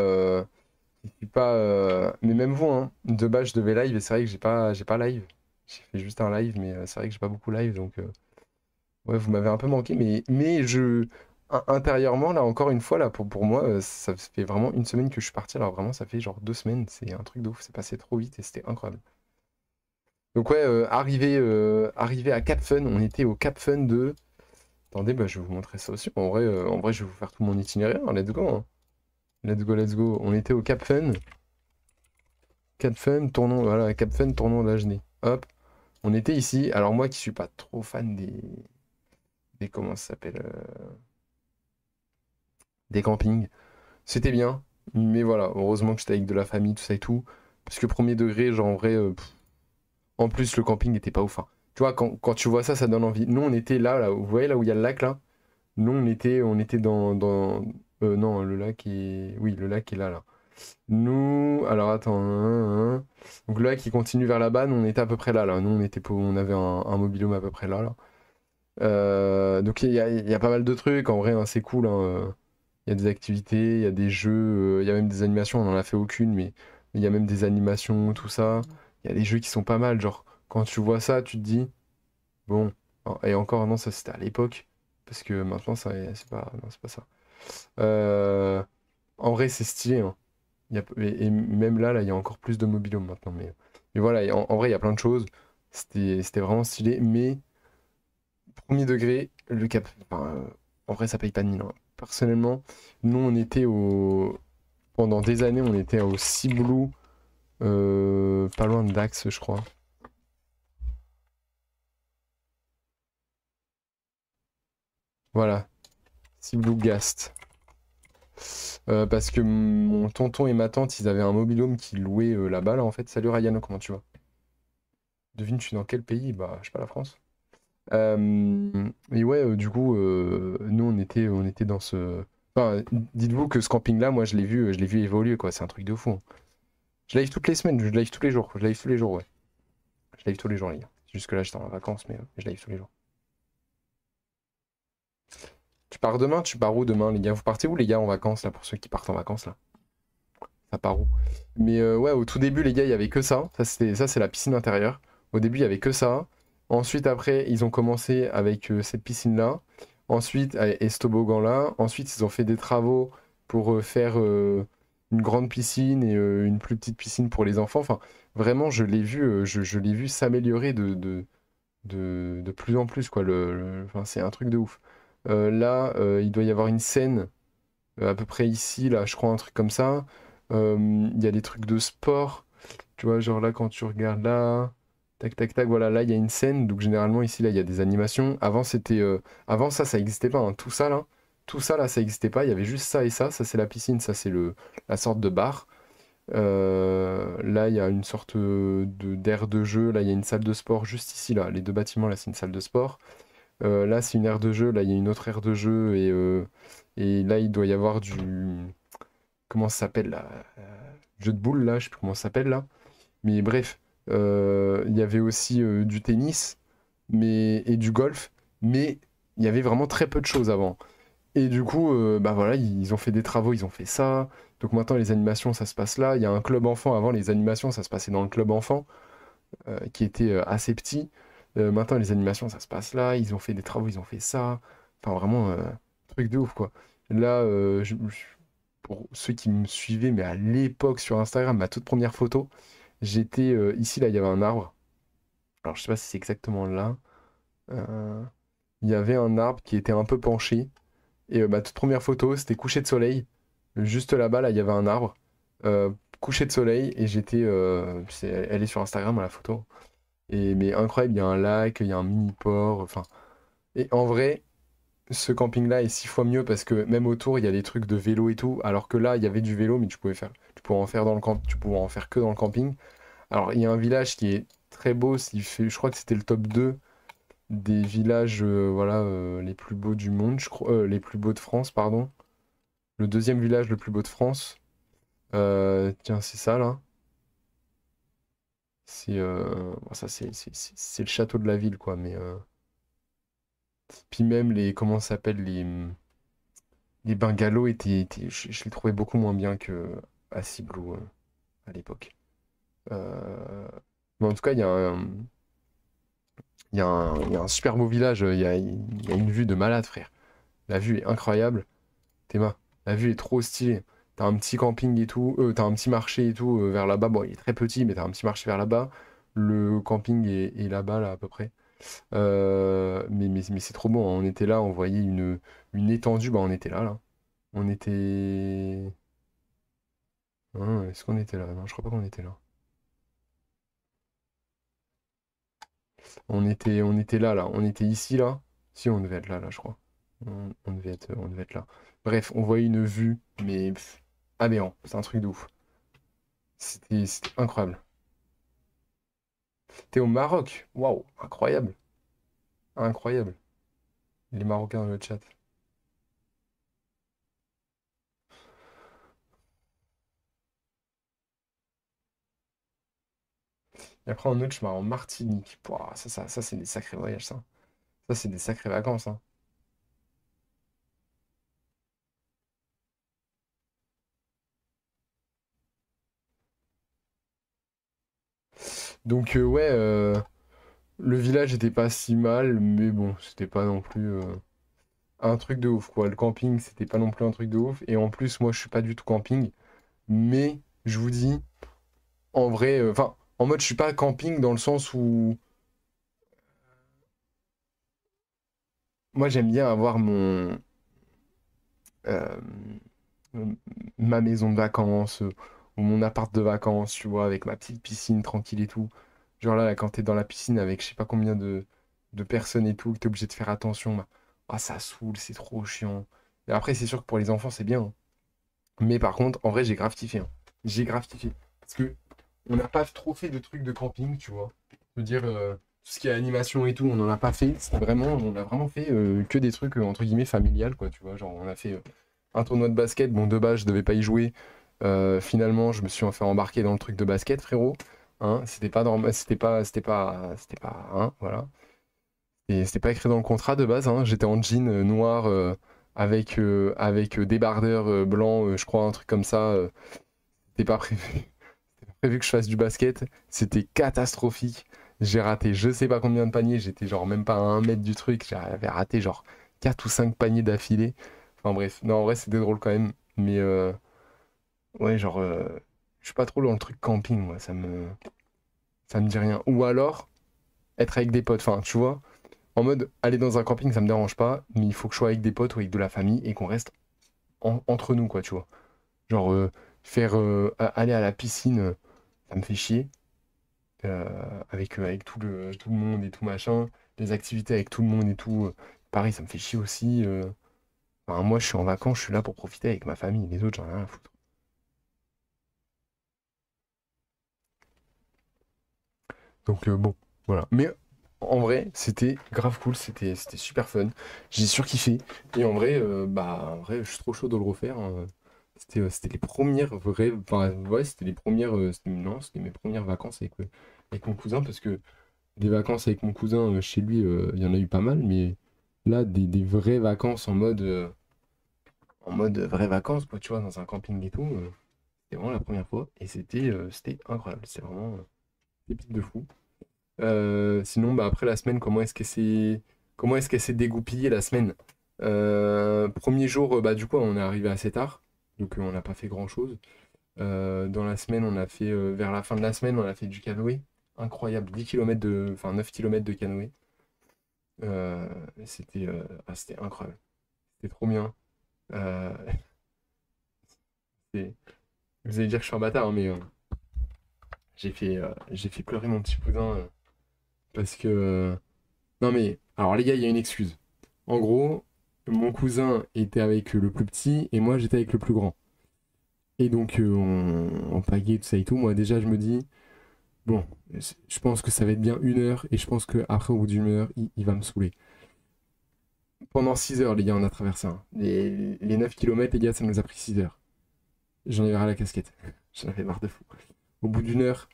je suis pas. Mais même vous, hein, de base, je devais live et c'est vrai que j'ai pas live. J'ai fait juste un live, mais c'est vrai que j'ai pas beaucoup live, donc ouais, vous m'avez un peu manqué, mais intérieurement, là, encore une fois, là, pour moi, ça fait vraiment une semaine que je suis parti, alors vraiment, ça fait genre 2 semaines, c'est un truc de ouf, c'est passé trop vite et c'était incroyable. Donc ouais, arrivé à Cap Fun, on était au Cap Fun de. Attendez, bah, je vais vous montrer ça aussi. En vrai, je vais vous faire tout mon itinéraire. Let's go, hein. Let's go, let's go. On était au Cap Fun. Cap Fun, tournons, voilà, Cap Fun, tournons d'Agenais. Hop. On était ici. Alors moi qui suis pas trop fan des comment ça s'appelle, des campings. C'était bien. Mais voilà, heureusement que j'étais avec de la famille, tout ça et tout. Parce que premier degré, genre en vrai, en plus le camping n'était pas ouf, hein. Tu vois, quand tu vois ça, ça donne envie. Nous, on était là, vous voyez là où il y a le lac là? Nous, on était non, le lac est. Oui, le lac est là, là. Nous, alors attends. Donc là, qui continue vers là-bas, nous on était à peu près là, là. Nous on était on avait un mobilhome à peu près là, là. Donc il y a pas mal de trucs, en vrai, hein, c'est cool, hein. Il y a des activités, il y a des jeux, il y a même des animations, on en a fait aucune, mais il y a même des animations, tout ça. Il y a des jeux qui sont pas mal, genre, quand tu vois ça, tu te dis, bon, et encore, non, ça c'était à l'époque, parce que maintenant, ça, c'est pas, non, c'est pas ça. Euh, En vrai, c'est stylé, hein. Et même là, il y a encore plus de mobilhome maintenant, mais voilà, et en vrai, il y a plein de choses. C'était vraiment stylé, mais premier degré, le cap. Enfin, en vrai, ça paye pas de mine, hein. Personnellement, nous, on était au. Pendant des années, on était au Ciblou, pas loin de Dax, je crois. Voilà, Ciblou Gast. Parce que mon tonton et ma tante, ils avaient un mobilhome qui louait là-bas, là, en fait. Salut Ryan, comment tu vas? Devine, je suis dans quel pays? Bah, je sais pas, la France. Et ouais, du coup, nous, on était dans ce. Enfin, dites-vous que ce camping-là, moi, je l'ai vu évoluer, quoi. C'est un truc de fou, hein. Je live toutes les semaines, je live tous les jours. Je live tous les jours, ouais. Je live tous les jours, les gars. Jusque là, j'étais en vacances, mais je live tous les jours. Tu pars demain? Tu pars où demain, les gars? Vous partez où, les gars, en vacances, là, pour ceux qui partent en vacances, là? Ça part où? Mais ouais, au tout début, les gars, il y avait que ça. Ça, c'est la piscine intérieure. Au début, il y avait que ça. Ensuite, après, ils ont commencé avec cette piscine-là. Ensuite, et ce toboggan-là. Ensuite, ils ont fait des travaux pour faire une grande piscine et une plus petite piscine pour les enfants. Enfin, vraiment, je l'ai vu s'améliorer de plus en plus, quoi. Enfin, c'est un truc de ouf. Là, il doit y avoir une scène à peu près ici, là, je crois, un truc comme ça. Il y a des trucs de sport, tu vois, genre là, quand tu regardes là, tac, tac, tac, voilà, là, il y a une scène, donc généralement, ici, là, il y a des animations. Avant ça, ça n'existait pas, hein. Tout ça, là, ça n'existait pas, il y avait juste ça et ça, c'est la piscine, ça, c'est la sorte de bar. Là, il y a une sorte d'aire de jeu, là, il y a une salle de sport juste ici, là, les deux bâtiments, là, c'est une salle de sport. Là, c'est une aire de jeu, là, il y a une autre aire de jeu, et là, il doit y avoir du. Comment ça s'appelle là? Jeu de boules, là, je sais plus comment ça s'appelle là. Mais bref, il y avait aussi du tennis et du golf, mais il y avait vraiment très peu de choses avant. Et du coup, bah voilà, ils ont fait des travaux, ils ont fait ça. Donc maintenant, les animations, ça se passe là. Il y a un club enfant. Avant, les animations, ça se passait dans le club enfant, qui était assez petit. Maintenant, les animations, ça se passe là. Ils ont fait des travaux, ils ont fait ça. Enfin, vraiment, truc de ouf, quoi. Là, pour ceux qui me suivaient, mais à l'époque sur Instagram, ma toute première photo, j'étais ici, là, il y avait un arbre. Alors, je sais pas si c'est exactement là. Euh, Il y avait un arbre qui était un peu penché. Et ma toute première photo, c'était coucher de soleil. Juste là-bas, là, il y avait un arbre. Euh, Coucher de soleil. Et elle est sur Instagram, la photo. Mais incroyable, il y a un lac, il y a un mini-port. Enfin. Et en vrai, ce camping-là est 6 fois mieux parce que même autour, il y a des trucs de vélo et tout. Alors que là, il y avait du vélo, mais tu pouvais en faire dans le camp, tu pouvais en faire que dans le camping. Alors, il y a un village qui est très beau. Je crois que c'était le top 2 des villages, voilà, les plus beaux du monde, je crois, les plus beaux de France, pardon. Le deuxième village le plus beau de France. Tiens, c'est ça là. Bon, ça, c'est le château de la ville, quoi. Puis même comment ça s'appelle, les bungalows je les trouvais beaucoup moins bien que à Ciblou à l'époque. Euh, Mais en tout cas, il y a un super beau village. Il y a une vue de malade, frère. La vue est incroyable. Théma, la vue est trop stylée. T'as un petit camping et tout, t'as un petit marché et tout vers là-bas. Bon, il est très petit, mais t'as un petit marché vers là-bas. Le camping est là-bas, là, à peu près. Mais c'est trop bon, hein. On était là, on voyait une étendue. Bah, on était là, là. On était. Hein, est-ce qu'on était là? Non, je crois pas qu'on était là. On était là, là. On était ici, là. Si, on devait être là, là, je crois. On devait être là. Bref, on voyait une vue, mais aberrant. C'est un truc de ouf. C'était incroyable. T'es au Maroc? Waouh, incroyable. Incroyable. Les Marocains dans le chat. Et après, en août, je pars en Martinique. Pouah, ça c'est des sacrés voyages, ça. Ça, c'est des sacrées vacances, hein. Donc, ouais, le village était pas si mal, mais bon, c'était pas non plus un truc de ouf, quoi. Le camping, c'était pas non plus un truc de ouf. Et en plus, moi, je suis pas du tout camping. Mais, je vous dis, en vrai, enfin, en mode, je suis pas camping dans le sens où moi, j'aime bien avoir euh, m- ma maison de vacances ou mon appart de vacances, tu vois, avec ma petite piscine tranquille et tout. Genre là, quand t'es dans la piscine avec je sais pas combien de personnes et tout, que t'es obligé de faire attention, bah, ah, ça saoule, c'est trop chiant. Et après, c'est sûr que pour les enfants, c'est bien, hein. Mais par contre, en vrai, j'ai grave kiffé, hein. J'ai grave kiffé. Parce que on n'a pas trop fait de trucs de camping, tu vois. Je veux dire, tout ce qui est animation et tout, on n'en a pas fait. C'était vraiment, on a vraiment fait que des trucs, entre guillemets, familial, quoi, tu vois. Genre, on a fait un tournoi de basket. Bon, de base, je devais pas y jouer. Finalement, je me suis fait embarquer dans le truc de basket, frérot. Hein, c'était pas normal, hein, voilà. Et c'était pas écrit dans le contrat de base, hein. J'étais en jean noir avec débardeur blanc, je crois, un truc comme ça. C'était pas prévu. C'était pas prévu que je fasse du basket. C'était catastrophique. J'ai raté je sais pas combien de paniers. J'étais genre même pas à 1 mètre du truc. J'avais raté genre 4 ou 5 paniers d'affilée. Enfin bref. Non, en vrai, c'était drôle quand même. Mais ouais, genre, je suis pas trop dans le truc camping, moi. Ça me dit rien. Ou alors, être avec des potes. Enfin, tu vois, en mode, aller dans un camping, ça me dérange pas. Mais il faut que je sois avec des potes ou avec de la famille et qu'on reste entre nous, quoi, tu vois. Genre, faire aller à la piscine, ça me fait chier. Avec tout le monde et tout machin. Les activités avec tout le monde et tout. Pareil, ça me fait chier aussi. Enfin, moi, je suis en vacances, je suis là pour profiter avec ma famille. Les autres, j'en ai rien à foutre. Donc, bon, voilà. Mais en vrai, c'était grave cool. C'était super fun. J'ai surkiffé. Et en vrai, bah, en vrai, je suis trop chaud de le refaire, hein. C'était les premières vraies. Enfin, ouais, c'était les premières. Non, c'était mes premières vacances avec mon cousin parce que. Des vacances avec mon cousin chez lui, il y en a eu pas mal, mais là, des vraies vacances en mode vraies vacances, quoi, tu vois, dans un camping et tout, c'était vraiment la première fois et c'était incroyable. C'est vraiment des pics de fou. Sinon, bah, après la semaine, comment est-ce qu'elle s'est dégoupillée la semaine? Premier jour, bah, du coup, on est arrivé assez tard, donc on n'a pas fait grand-chose. Dans la semaine, on a fait, vers la fin de la semaine, on a fait du canoë. Incroyable, 10 kilomètres enfin 9 kilomètres de canoë. Euh, c'était incroyable. C'était trop bien. Euh, c'est- vous allez dire que je suis un bâtard, hein, mais j'ai fait pleurer mon petit cousin parce que. Non, mais alors, les gars, il y a une excuse. En gros, mon cousin était avec le plus petit et moi, j'étais avec le plus grand. Et donc, on pagaie tout ça et tout. Moi, déjà, je me dis, bon, je pense que ça va être bien 1 heure et je pense qu'après, au bout d'1 heure, il va me saouler. Pendant 6 heures, les gars, on a traversé, hein. Les 9 kilomètres, les gars, ça nous a pris 6 heures. J'en avais ras la casquette. J'en avais marre de fou. Au bout d'1 heure,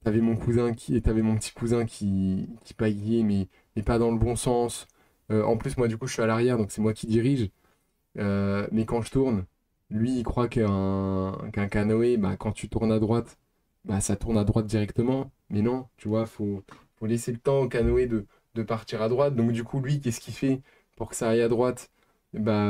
t'avais mon petit cousin qui pagayait, mais pas dans le bon sens. En plus, moi, du coup, je suis à l'arrière, donc c'est moi qui dirige. Mais quand je tourne, lui, il croit qu'un canoë, bah, quand tu tournes à droite, bah, ça tourne à droite directement. Mais non, tu vois, faut laisser le temps au canoë de partir à droite. Donc, du coup, lui, qu'est-ce qu'il fait pour que ça aille à droite? Bah,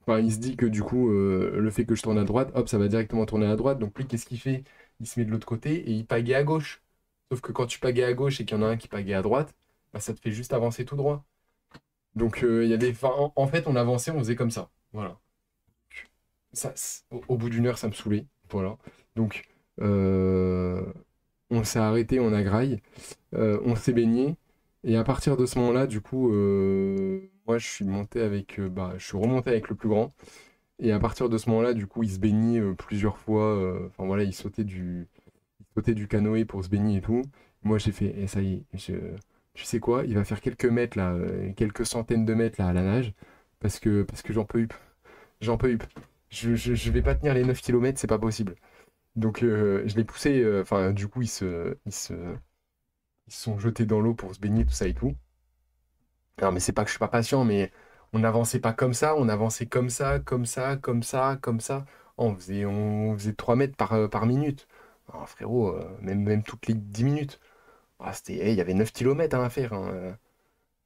enfin, il se dit que du coup, le fait que je tourne à droite, hop, ça va directement tourner à droite. Donc lui, qu'est-ce qu'il fait? Il se met de l'autre côté et il pagaie à gauche. Sauf que quand tu pagaies à gauche et qu'il y en a un qui pagaie à droite, bah, ça te fait juste avancer tout droit. Donc il y avait, enfin, en fait, on avançait, on faisait comme ça. Voilà. Ça, au bout d'1 heure, ça me saoulait. Voilà. Donc euh, on s'est arrêté, on a graille, on s'est baigné. Et à partir de ce moment-là, du coup, moi, bah, je suis remonté avec le plus grand. Et à partir de ce moment-là, du coup, il se baignait plusieurs fois. Enfin voilà, il sautait du canoë pour se baigner et tout. Moi, j'ai fait, et ça y est, tu sais quoi, il va faire quelques mètres là, quelques centaines de mètres là à la nage, parce que j'en peux plus. J'en peux plus. Je vais pas tenir les 9 kilomètres, c'est pas possible. Donc je l'ai poussé, enfin du coup ils se sont jetés dans l'eau pour se baigner, tout ça et tout. Non mais c'est pas que je suis pas patient, mais on n'avançait pas comme ça, on avançait comme ça, comme ça, comme ça, comme ça. On faisait 3 mètres par minute. Ah, frérot, même toutes les 10 minutes. Ah, il y avait 9 kilomètres à faire, hein.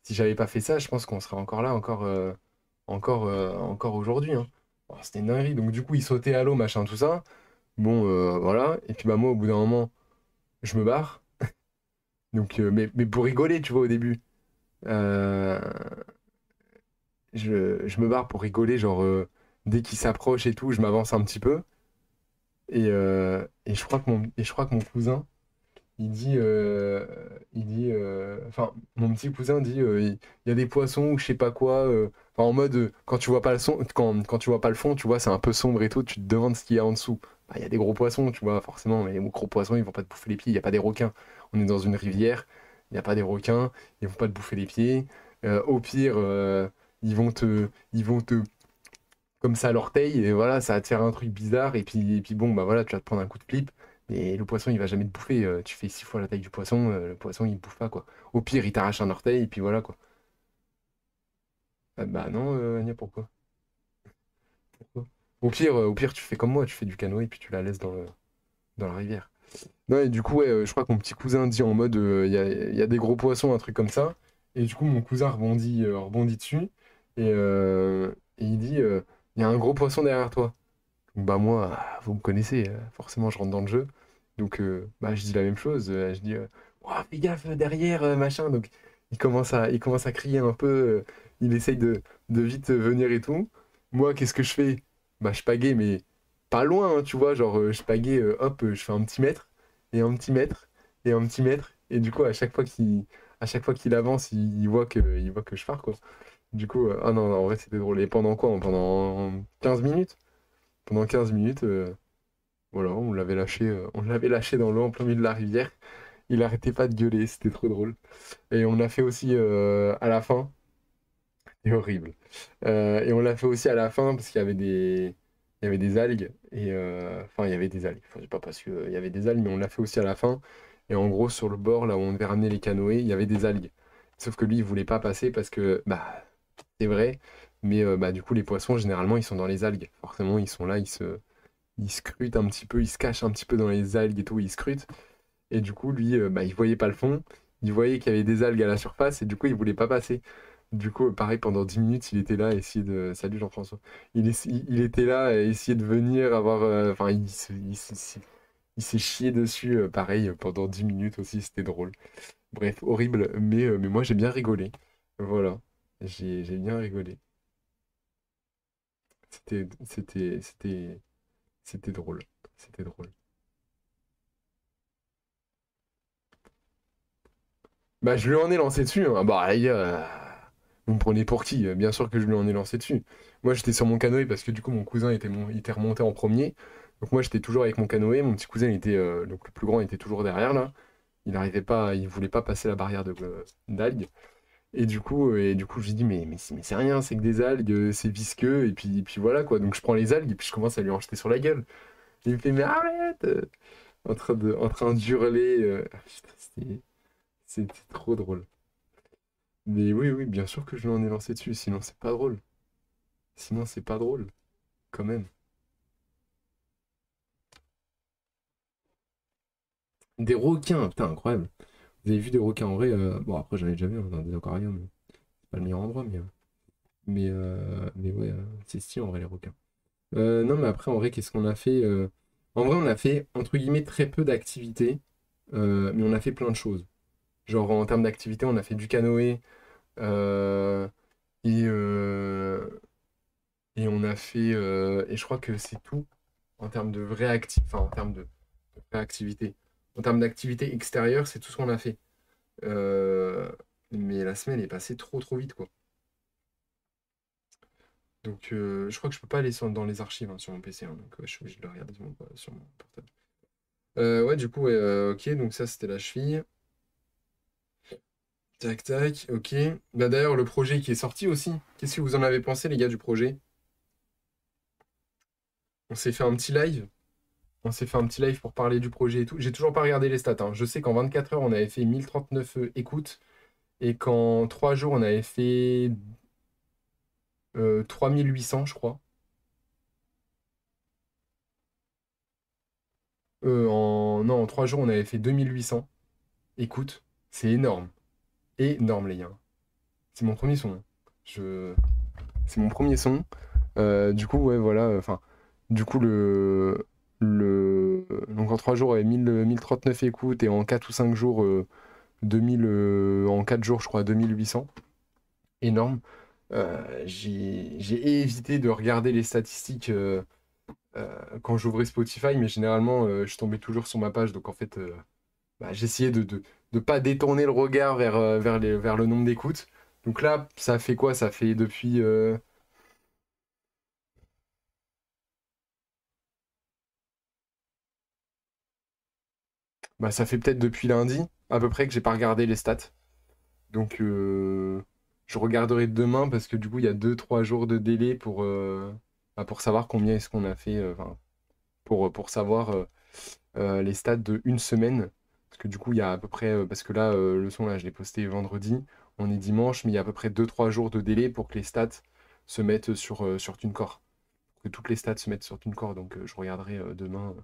Si j'avais pas fait ça, je pense qu'on serait encore là, encore aujourd'hui, hein. Ah, c'était une dinguerie. Donc du coup, il sautait à l'eau, machin, tout ça. Bon, voilà. Et puis bah moi, au bout d'un moment, je me barre. Donc, mais pour rigoler, tu vois, au début. Euh, je me barre pour rigoler, genre, dès qu'il s'approche et tout, je m'avance un petit peu. Et je crois que mon cousin, enfin, mon petit cousin dit, il y a des poissons ou je sais pas quoi, enfin, en mode, quand tu vois pas le son, quand tu vois pas le fond, tu vois, c'est un peu sombre et tout, tu te demandes ce qu'il y a en dessous. Bah, il y a des gros poissons, tu vois, forcément, mais les gros poissons, ils vont pas te bouffer les pieds, il y a pas des requins. On est dans une rivière, il n'y a pas des requins, ils vont pas te bouffer les pieds. Au pire, ils vont te comme ça à l'orteil, et voilà, ça va te faire un truc bizarre, et puis bon, bah voilà, tu vas te prendre un coup de flip, mais le poisson, il va jamais te bouffer. Tu fais 6 fois la taille du poisson, le poisson, il te bouffe pas, quoi. Au pire, il t'arrache un orteil, et puis voilà, quoi. Ah, bah non, Anya, pourquoi? Pourquoi? Au pire, tu fais comme moi, tu fais du canoë, et puis tu la laisses dans la rivière. Non, et du coup, ouais, je crois que mon petit cousin dit en mode, il y a des gros poissons, un truc comme ça, et du coup, mon cousin rebondit dessus, et il dit, il y a un gros poisson derrière toi. Bah moi, vous me connaissez, forcément je rentre dans le jeu. Donc bah, je dis la même chose, je dis ouah, fais gaffe derrière, machin. Donc il commence à crier un peu, il essaye de vite venir et tout. Moi, qu'est-ce que je fais? Bah je pagaie, mais pas loin, hein, tu vois, genre je pagaie, hop, je fais un petit mètre, et un petit mètre, et un petit mètre. Et du coup, à chaque fois qu'il avance, il voit que je pars, quoi. Du coup, ah non, non, en vrai c'était drôle. Et pendant quoi? Pendant 15 minutes? Pendant 15 minutes, voilà, on l'avait lâché dans l'eau en plein milieu de la rivière. Il arrêtait pas de gueuler, c'était trop drôle. Et on l'a fait aussi à la fin, c'est horrible. Et on l'a fait aussi à la fin parce qu'il y avait des algues. Enfin, il y avait des algues. Enfin, c'est pas parce qu'il y avait des algues, mais on l'a fait aussi à la fin. Et en gros, sur le bord, là où on devait ramener les canoës, il y avait des algues. Sauf que lui, il voulait pas passer parce que, bah, c'est vrai. Mais bah, du coup, les poissons, généralement, ils sont dans les algues. Forcément, ils sont là, ils scrutent un petit peu, ils se cachent un petit peu dans les algues et tout, ils scrutent. Et du coup, lui, bah, il voyait pas le fond, il voyait qu'il y avait des algues à la surface, et du coup, il voulait pas passer. Du coup, pareil, pendant 10 minutes, il était là à essayer de. Salut Jean-François. Il était là à essayer de venir avoir. Enfin, il s'est chié dessus, pareil, pendant 10 minutes aussi, c'était drôle. Bref, horrible, mais moi, j'ai bien rigolé. Voilà, j'ai bien rigolé. C'était drôle. C'était drôle. Bah, je lui en ai lancé dessus, hein. Bah, les gars, vous me prenez pour qui? Bien sûr que je lui en ai lancé dessus. Moi, j'étais sur mon canoë parce que du coup, mon cousin il était remonté en premier. Donc, moi, j'étais toujours avec mon canoë. Mon petit cousin, donc le plus grand, était toujours derrière là. Il n'arrivait pas, il voulait pas passer la barrière d'algues. Et du coup, je lui dis, mais c'est rien, c'est que des algues, c'est visqueux. Et puis voilà quoi. Donc, je prends les algues et puis je commence à lui en jeter sur la gueule. Il me fait, mais arrête! En train d'hurler. Putain, c'était trop drôle. Mais oui, oui, bien sûr que je lui en ai lancé dessus, sinon c'est pas drôle. Sinon c'est pas drôle, quand même. Des requins, putain, incroyable. Vous avez vu des requins en vrai? Bon, après, j'en ai déjà vu, hein, dans des aquariums. C'est pas le meilleur endroit, mais ouais, c'est stylé en vrai, les requins. Non, mais après, en vrai, qu'est-ce qu'on a fait? En vrai, on a fait, entre guillemets, très peu d'activités, mais on a fait plein de choses. Genre, en termes d'activités, on a fait du canoë, euh, et, euh, et on a fait. Et je crois que c'est tout en termes de vraie enfin, en termes de vraie activité. En termes d'activité extérieure, c'est tout ce qu'on a fait. Euh, mais la semaine est passée trop trop vite, quoi. Donc je crois que je peux pas aller dans les archives, hein, sur mon PC, hein, donc je suis obligé de le regarder sur mon portable. Ouais, du coup, ouais, ok, donc ça c'était la cheville. Tac tac, ok. Bah d'ailleurs, le projet qui est sorti aussi. Qu'est-ce que vous en avez pensé, les gars, du projet? On s'est fait un petit live. On s'est fait un petit live pour parler du projet et tout. J'ai toujours pas regardé les stats, hein. Je sais qu'en 24 heures, on avait fait 1039 écoutes et qu'en 3 jours, on avait fait 3800, je crois. Non, en 3 jours, on avait fait 2800 écoutes. C'est énorme. Énorme, les gars. C'est mon premier son. Je... C'est mon premier son. Du coup, ouais, voilà. Enfin, du coup, donc en 3 jours, il y avait 1039 écoutes et en 4 ou 5 jours, 2000, en 4 jours, je crois, 2800. Énorme. J'ai évité de regarder les statistiques quand j'ouvrais Spotify, mais généralement, je tombais toujours sur ma page. Donc en fait, bah, j'essayais de pas détourner le regard vers le nombre d'écoutes. Donc là, ça fait quoi? Ça fait depuis. Bah, ça fait peut-être depuis lundi, à peu près, que j'ai pas regardé les stats. Donc je regarderai demain parce que du coup, il y a 2 3 jours de délai pour savoir combien est-ce qu'on a fait. Enfin, pour savoir les stats de une semaine. Parce que du coup, il y a à peu près. Parce que là, le son, là, je l'ai posté vendredi. On est dimanche, mais il y a à peu près 2 3 jours de délai pour que les stats se mettent sur TuneCore. Que toutes les stats se mettent sur TuneCore. Donc je regarderai demain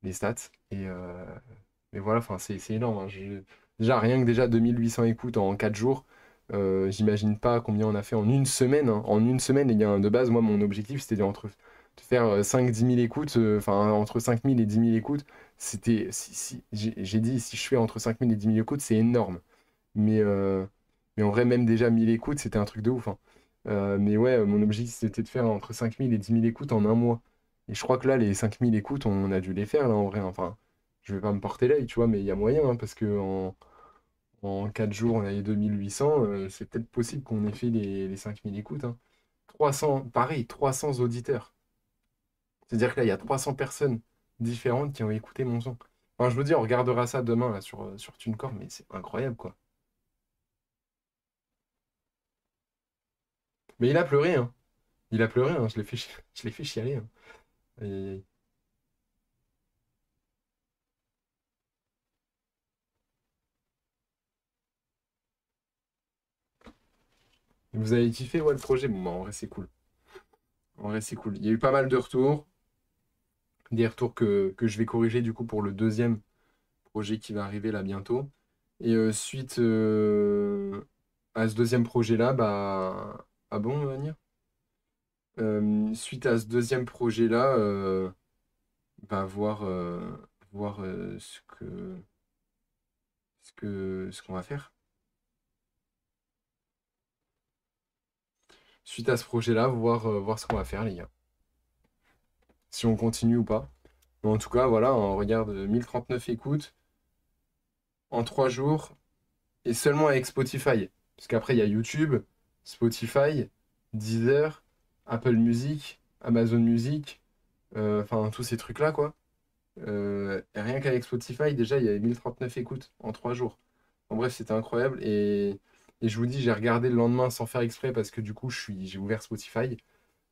les stats. Et voilà, enfin, c'est énorme, hein. Déjà, rien que déjà 2800 écoutes en 4 jours, j'imagine pas combien on a fait en une semaine, hein. En une semaine, les gars, de base, moi, mon objectif, c'était de faire 5-10 000 écoutes, enfin, entre 5000 et 10 000 écoutes. J'ai dit, si je fais entre 5000 et 10 000 écoutes, c'est énorme. Mais, euh, mais en vrai, même déjà 1000 écoutes, c'était un truc de ouf, hein. Mais ouais, mon objectif, c'était de faire entre 5000 et 10 000 écoutes en un mois. Et je crois que là, les 5000 écoutes, on a dû les faire, là, en vrai, hein. Enfin, je vais pas me porter l'œil, tu vois, mais il y a moyen, hein, parce que en 4 jours, on a les 2800, c'est peut-être possible qu'on ait fait les 5000 écoutes, hein. 300, pareil, 300 auditeurs. C'est-à-dire que là, il y a 300 personnes différentes qui ont écouté mon son. Enfin, je veux dire, on regardera ça demain, là, sur TuneCore, mais c'est incroyable, quoi. Mais il a pleuré, hein. Il a pleuré, hein. Je l'ai fait chialer, hein. Aïe, aïe, aïe. Vous avez kiffé, ouais, le projet? Bon, bah, en vrai, c'est cool. En vrai, c'est cool. Il y a eu pas mal de retours, des retours que je vais corriger, du coup, pour le deuxième projet qui va arriver là bientôt. Et suite à ce deuxième projet-là, bah. Ah bon, Anya? Suite à ce deuxième projet-là, bah, voir ce qu'on va faire. Suite à ce projet-là, voir ce qu'on va faire, les gars. Si on continue ou pas. Mais en tout cas, voilà, on regarde 1039 écoutes en 3 jours et seulement avec Spotify. Parce qu'après, il y a YouTube, Spotify, Deezer, Apple Music, Amazon Music, enfin tous ces trucs-là, quoi. Et rien qu'avec Spotify, déjà, il y avait 1039 écoutes en 3 jours. En bref, c'était incroyable. Et je vous dis, j'ai regardé le lendemain sans faire exprès parce que du coup, j'ai ouvert Spotify.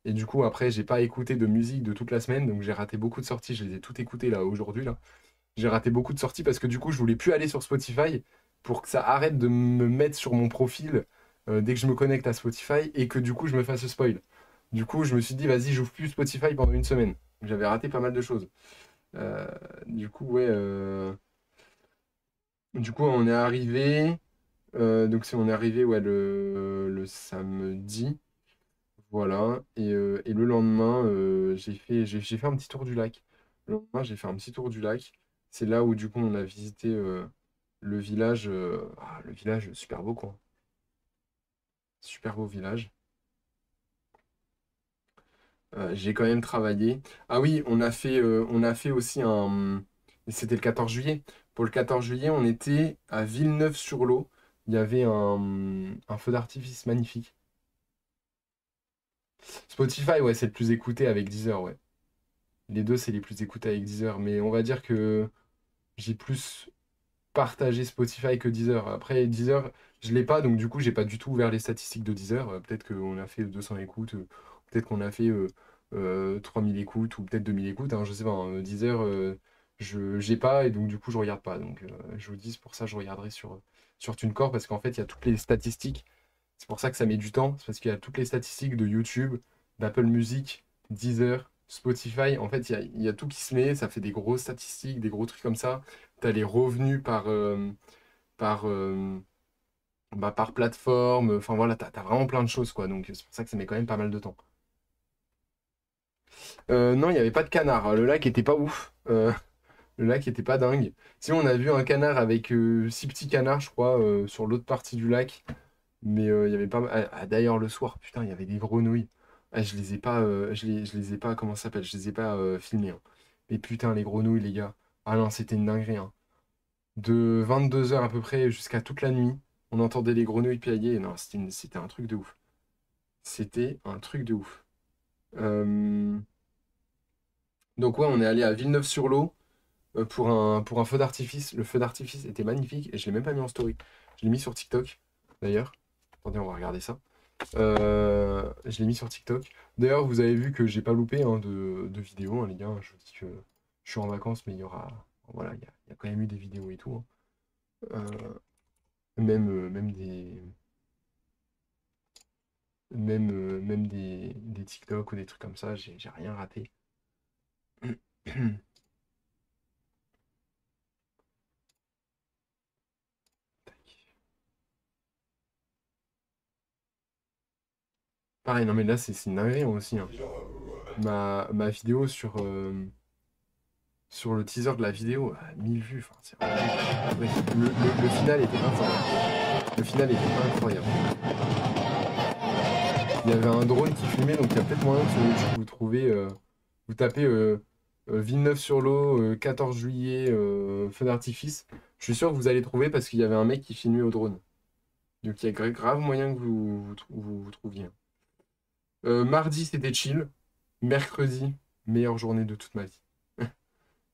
Et du coup, après, j'ai pas écouté de musique de toute la semaine, donc j'ai raté beaucoup de sorties. Je les ai toutes écoutées là aujourd'hui, là. J'ai raté beaucoup de sorties parce que du coup, je voulais plus aller sur Spotify pour que ça arrête de me mettre sur mon profil dès que je me connecte à Spotify et que du coup, je me fasse spoil. Du coup, je me suis dit, vas-y, j'ouvre plus Spotify pendant une semaine. J'avais raté pas mal de choses. Euh, du coup, ouais. Du coup, on est arrivé. Donc, si on est arrivé, ouais, le samedi. Voilà. Et le lendemain, j'ai fait un petit tour du lac. Le lendemain, j'ai fait un petit tour du lac. C'est là où, du coup, on a visité le village. Le village, super beau, quoi. Super beau village. J'ai quand même travaillé. Ah oui, on a fait aussi un. C'était le 14 juillet. Pour le 14 juillet, on était à Villeneuve-sur-Lot. Il y avait un feu d'artifice magnifique. Spotify, ouais, c'est le plus écouté avec Deezer, ouais. Les deux, c'est les plus écoutés avec Deezer. Mais on va dire que j'ai plus partagé Spotify que Deezer. Après, Deezer, je l'ai pas, donc du coup, j'ai pas du tout ouvert les statistiques de Deezer. Peut-être qu'on a fait 200 écoutes, peut-être qu'on a fait 3000 écoutes ou peut-être 2000 écoutes, hein, je sais pas, hein, Deezer, j'ai pas et donc du coup je regarde pas. Donc je vous dis, c'est pour ça que je regarderai sur TuneCore parce qu'en fait il y a toutes les statistiques. C'est pour ça que ça met du temps, c'est parce qu'il y a toutes les statistiques de YouTube, d'Apple Music, Deezer, Spotify. En fait, il y a tout qui se met, ça fait des grosses statistiques, des gros trucs comme ça. Tu as les revenus par, euh, par plateforme. Enfin voilà, tu as vraiment plein de choses, quoi. Donc c'est pour ça que ça met quand même pas mal de temps. Non, il n'y avait pas de canard. Le lac était pas ouf. Le lac était pas dingue. Si on a vu un canard avec 6 petits canards, je crois, sur l'autre partie du lac. Mais il y avait pas. D'ailleurs, le soir, putain, il y avait des grenouilles. Ah, je les ai pas. Je les ai pas. Comment ça s'appelle? Je les ai pas filmées, hein. Mais putain, les grenouilles, les gars. Ah non, c'était une dinguerie, hein. De 22 h à peu près jusqu'à toute la nuit, on entendait les grenouilles piailler. Non, c'était un truc de ouf. C'était un truc de ouf. Euh, Donc ouais, on est allé à Villeneuve-sur-Lot pour un feu d'artifice. Le feu d'artifice était magnifique et je l'ai même pas mis en story. Je l'ai mis sur TikTok, d'ailleurs. Attendez, on va regarder ça. Je l'ai mis sur TikTok. D'ailleurs, vous avez vu que j'ai pas loupé, hein, de vidéos, hein, les gars. Je vous dis que je suis en vacances, mais il y aura. Voilà, il y a quand même eu des vidéos et tout, hein. Même des TikTok ou des trucs comme ça, j'ai rien raté. Pareil, non mais là c'est une dinguerie, hein, aussi, hein. Ma vidéo sur le teaser de la vidéo, 1000 vues. Enfin, c'est vraiment dingue. Ouais, le final était incroyable. Le final était incroyable. Il y avait un drone qui filmait, donc il y a peut-être moyen que sur YouTube vous trouvez, vous tapez Villeneuve-sur-Lot, 14 juillet, feu d'artifice. Je suis sûr que vous allez trouver parce qu'il y avait un mec qui filmait au drone. Donc il y a grave moyen que vous trouviez. Mardi, c'était chill. Mercredi, meilleure journée de toute ma vie.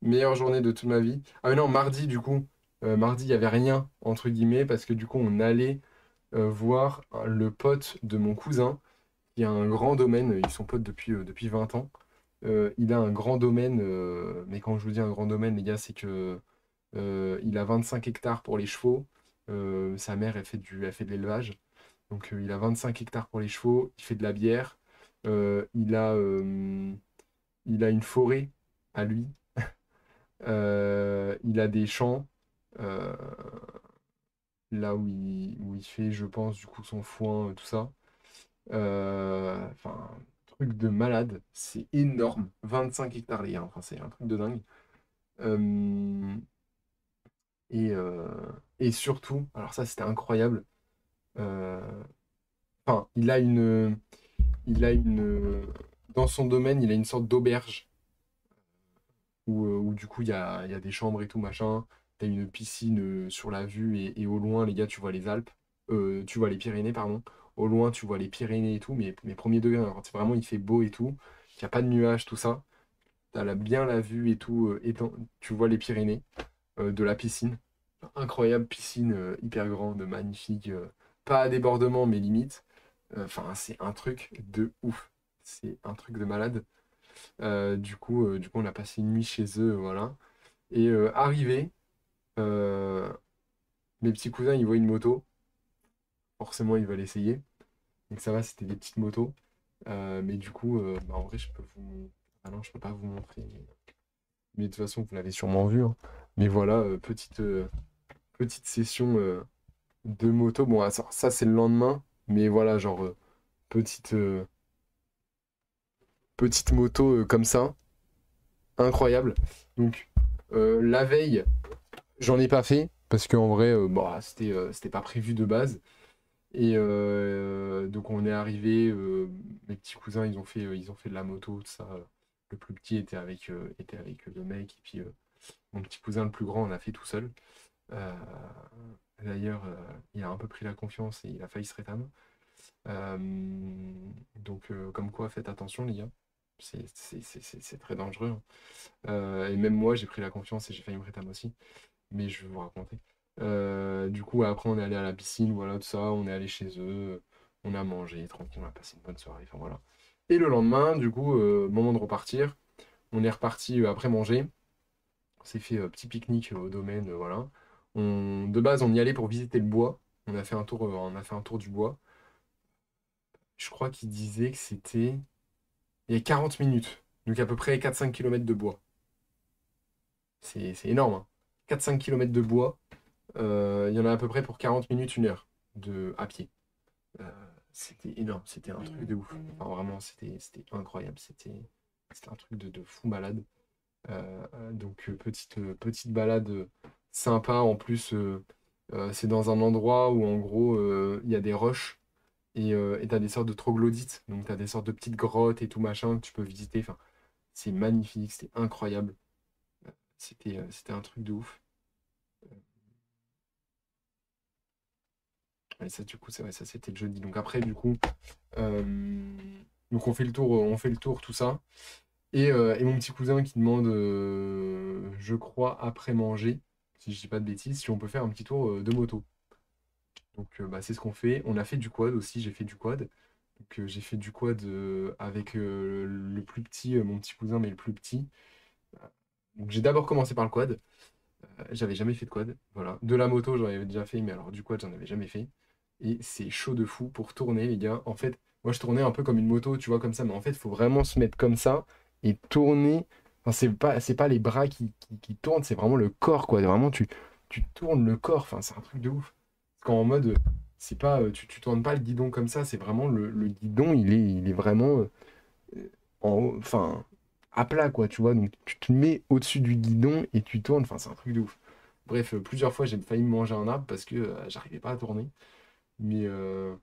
Meilleure journée de toute ma vie. Ah mais non, mardi, du coup, mardi, il n'y avait rien, entre guillemets, parce que du coup, on allait voir le pote de mon cousin, qui a un grand domaine. Ils sont potes depuis 20 ans. Il a un grand domaine, mais quand je vous dis un grand domaine, les gars, c'est que il a 25 hectares pour les chevaux. Sa mère, elle fait de l'élevage. Donc, il a 25 hectares pour les chevaux. Il fait de la bière. Il a une forêt à lui. Il a des champs. euh, Là où il fait, je pense, du coup, son foin, tout ça. Enfin, truc de malade. C'est énorme. 25 hectares, les gars. Enfin, c'est un truc de dingue. Euh, et, euh, et surtout, alors ça, c'était incroyable. euh, Enfin, dans son domaine, il a une sorte d'auberge où du coup, il y a des chambres et tout, machin. T'as une piscine sur la vue et au loin, les gars, tu vois les Alpes. Tu vois les Pyrénées, pardon. Au loin, tu vois les Pyrénées et tout, mais premier degré, hein, quand vraiment il fait beau et tout, qu'il n'y a pas de nuages, tout ça. Bien la vue et tout, tu vois les Pyrénées de la piscine. Incroyable piscine, hyper grande, magnifique. Pas à débordement, mais limite. Enfin, c'est un truc de ouf. C'est un truc de malade. Du coup, on a passé une nuit chez eux, voilà. Et arrivé, euh, mes petits cousins, ils voient une moto. Forcément, ils veulent essayer. Donc ça va, c'était des petites motos. Mais du coup, bah, en vrai, je peux vous. Ah non, je peux pas vous montrer. Mais de toute façon, vous l'avez sûrement vu, hein. Mais voilà, petite session de moto. Bon, ah, ça, c'est le lendemain. Mais voilà, genre, petite, euh, petite moto comme ça. Incroyable. Donc, la veille, j'en ai pas fait. Parce qu'en vrai, bah, c'était pas prévu de base. Et donc on est arrivé, mes petits cousins ils ont fait de la moto, tout ça. Le plus petit était avec le mec, et puis mon petit cousin le plus grand on a fait tout seul. Euh, D'ailleurs, il a un peu pris la confiance et il a failli se rétame. Euh, donc comme quoi, faites attention les gars, c'est très dangereux, hein. Et même moi j'ai pris la confiance et j'ai failli me rétame aussi, mais je vais vous raconter. Du coup, après, on est allé à la piscine, voilà, tout ça. On est allé chez eux, on a mangé, tranquille, on a passé une bonne soirée. Enfin, voilà. Et le lendemain, du coup, moment de repartir, on est reparti après manger. On s'est fait petit pique-nique au domaine, voilà. De base, on y allait pour visiter le bois. On a fait un tour du bois. Je crois qu'il disait que c'était il y a 40 minutes. Donc à peu près 4-5 km de bois. C'est énorme, hein. 4-5 km de bois. Il y en a à peu près pour 40 minutes, 1 heure à pied. Euh, C'était énorme, c'était un truc de ouf. Enfin, vraiment, c'était incroyable. C'était un truc de fou malade. Donc, petite balade sympa. En plus, c'est dans un endroit où, en gros, il y a des roches et t'as des sortes de troglodytes. Donc, t'as des sortes de petites grottes et tout machin que tu peux visiter. Enfin, c'est magnifique, c'était incroyable. C'était un truc de ouf. Et ça, du coup, c'est vrai, ça, c'était le jeudi. Donc, après, du coup, euh, donc on fait le tour, tout ça. Et mon petit cousin qui demande, je crois, après manger, si je dis pas de bêtises, si on peut faire un petit tour de moto. Donc bah, c'est ce qu'on fait. On a fait du quad aussi, j'ai fait du quad. Donc j'ai fait du quad avec le plus petit, mon petit cousin, mais le plus petit. Donc j'ai d'abord commencé par le quad. J'avais jamais fait de quad. Voilà. De la moto, j'en avais déjà fait, mais alors du quad, j'en avais jamais fait. Et c'est chaud de fou pour tourner, les gars. En fait, moi, je tournais un peu comme une moto, tu vois, comme ça. Mais en fait, il faut vraiment se mettre comme ça et tourner. Enfin, c'est pas les bras qui tournent, c'est vraiment le corps, quoi. Vraiment, tu tournes le corps. Enfin, c'est un truc de ouf. Parce qu'en mode, c'est pas, tu tournes pas le guidon comme ça. C'est vraiment le guidon, il est vraiment enfin, à plat, quoi, tu vois. Donc, tu te mets au-dessus du guidon et tu tournes. Enfin, c'est un truc de ouf. Bref, plusieurs fois, j'ai failli me manger un arbre parce que j'arrivais pas à tourner. Mais, euh,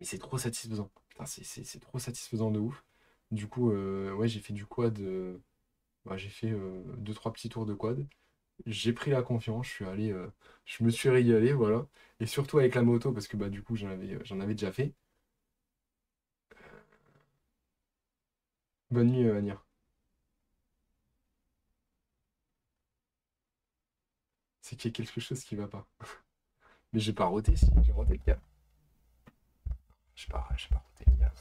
mais c'est trop satisfaisant. Putain, c'est trop satisfaisant de ouf. Du coup, ouais, j'ai fait du quad. Bah, j'ai fait 2-3 petits tours de quad. J'ai pris la confiance. Je me suis régalé, voilà. Et surtout avec la moto, parce que bah, du coup, j'en avais déjà fait. Bonne nuit, Anir. C'est qu'il y a quelque chose qui va pas. Mais j'ai pas roté, si. J'ai roté le gars. J'ai pas roté, les gars.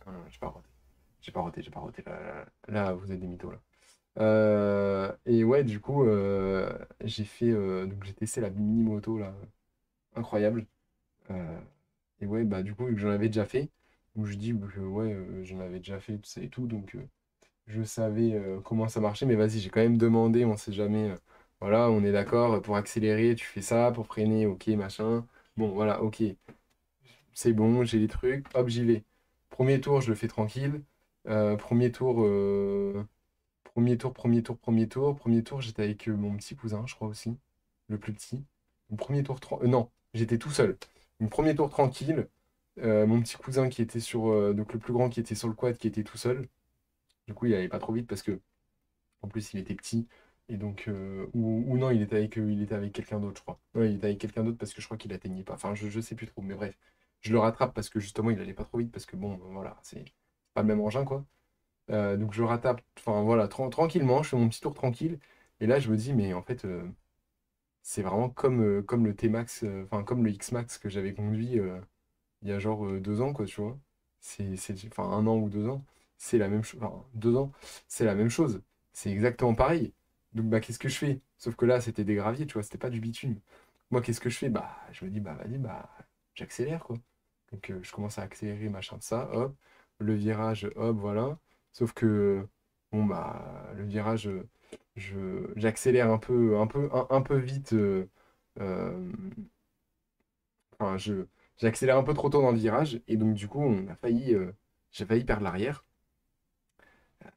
Non, non, j'ai pas roté. J'ai pas roté. Là, vous êtes des mythos, là. Et ouais, du coup, donc j'ai testé la mini moto là, incroyable. Euh, et ouais, bah du coup, vu que j'en avais déjà fait, donc je dis que ouais, j'en avais déjà fait tout ça et tout, donc je savais comment ça marchait, mais vas-y, j'ai quand même demandé, on sait jamais. Voilà, on est d'accord, pour accélérer, tu fais ça, pour freiner, ok, machin. Bon, voilà, ok, c'est bon, j'ai les trucs, hop, j'y vais. Premier tour, je le fais tranquille. Premier tour. Premier tour. Premier tour, j'étais avec mon petit cousin, je crois aussi, le plus petit. Mon premier tour, non, j'étais tout seul. Mon premier tour tranquille. Mon petit cousin qui était donc le plus grand qui était sur le quad, qui était tout seul. Du coup, il allait pas trop vite parce que, en plus, il était petit. Et donc, ou non, il était avec quelqu'un d'autre, je crois. Ouais, il était avec quelqu'un d'autre parce que je crois qu'il atteignait pas. Enfin, je sais plus trop, mais bref. Je le rattrape parce que justement, il allait pas trop vite parce que bon, voilà, c'est pas le même engin, quoi. Donc je rattrape, enfin voilà, tranquillement, je fais mon petit tour tranquille. Et là, je me dis, mais en fait, c'est vraiment comme le T-Max, enfin comme le X-Max que j'avais conduit il y a genre 2 ans, quoi, tu vois. Enfin 1 an ou 2 ans, c'est la même chose. Enfin, 2 ans, c'est la même chose. C'est exactement pareil. Donc bah qu'est-ce que je fais? Sauf que là, c'était des graviers, tu vois, c'était pas du bitume. Moi, qu'est-ce que je fais? Bah, je me dis, bah vas-y, bah j'accélère, quoi. Donc je commence à accélérer, machin de ça, hop, le virage, hop, voilà. Sauf que, bon, bah, le virage, j'accélère un peu vite. Euh, enfin, j'accélère un peu trop tôt dans le virage. Et donc, du coup, j'ai failli perdre l'arrière.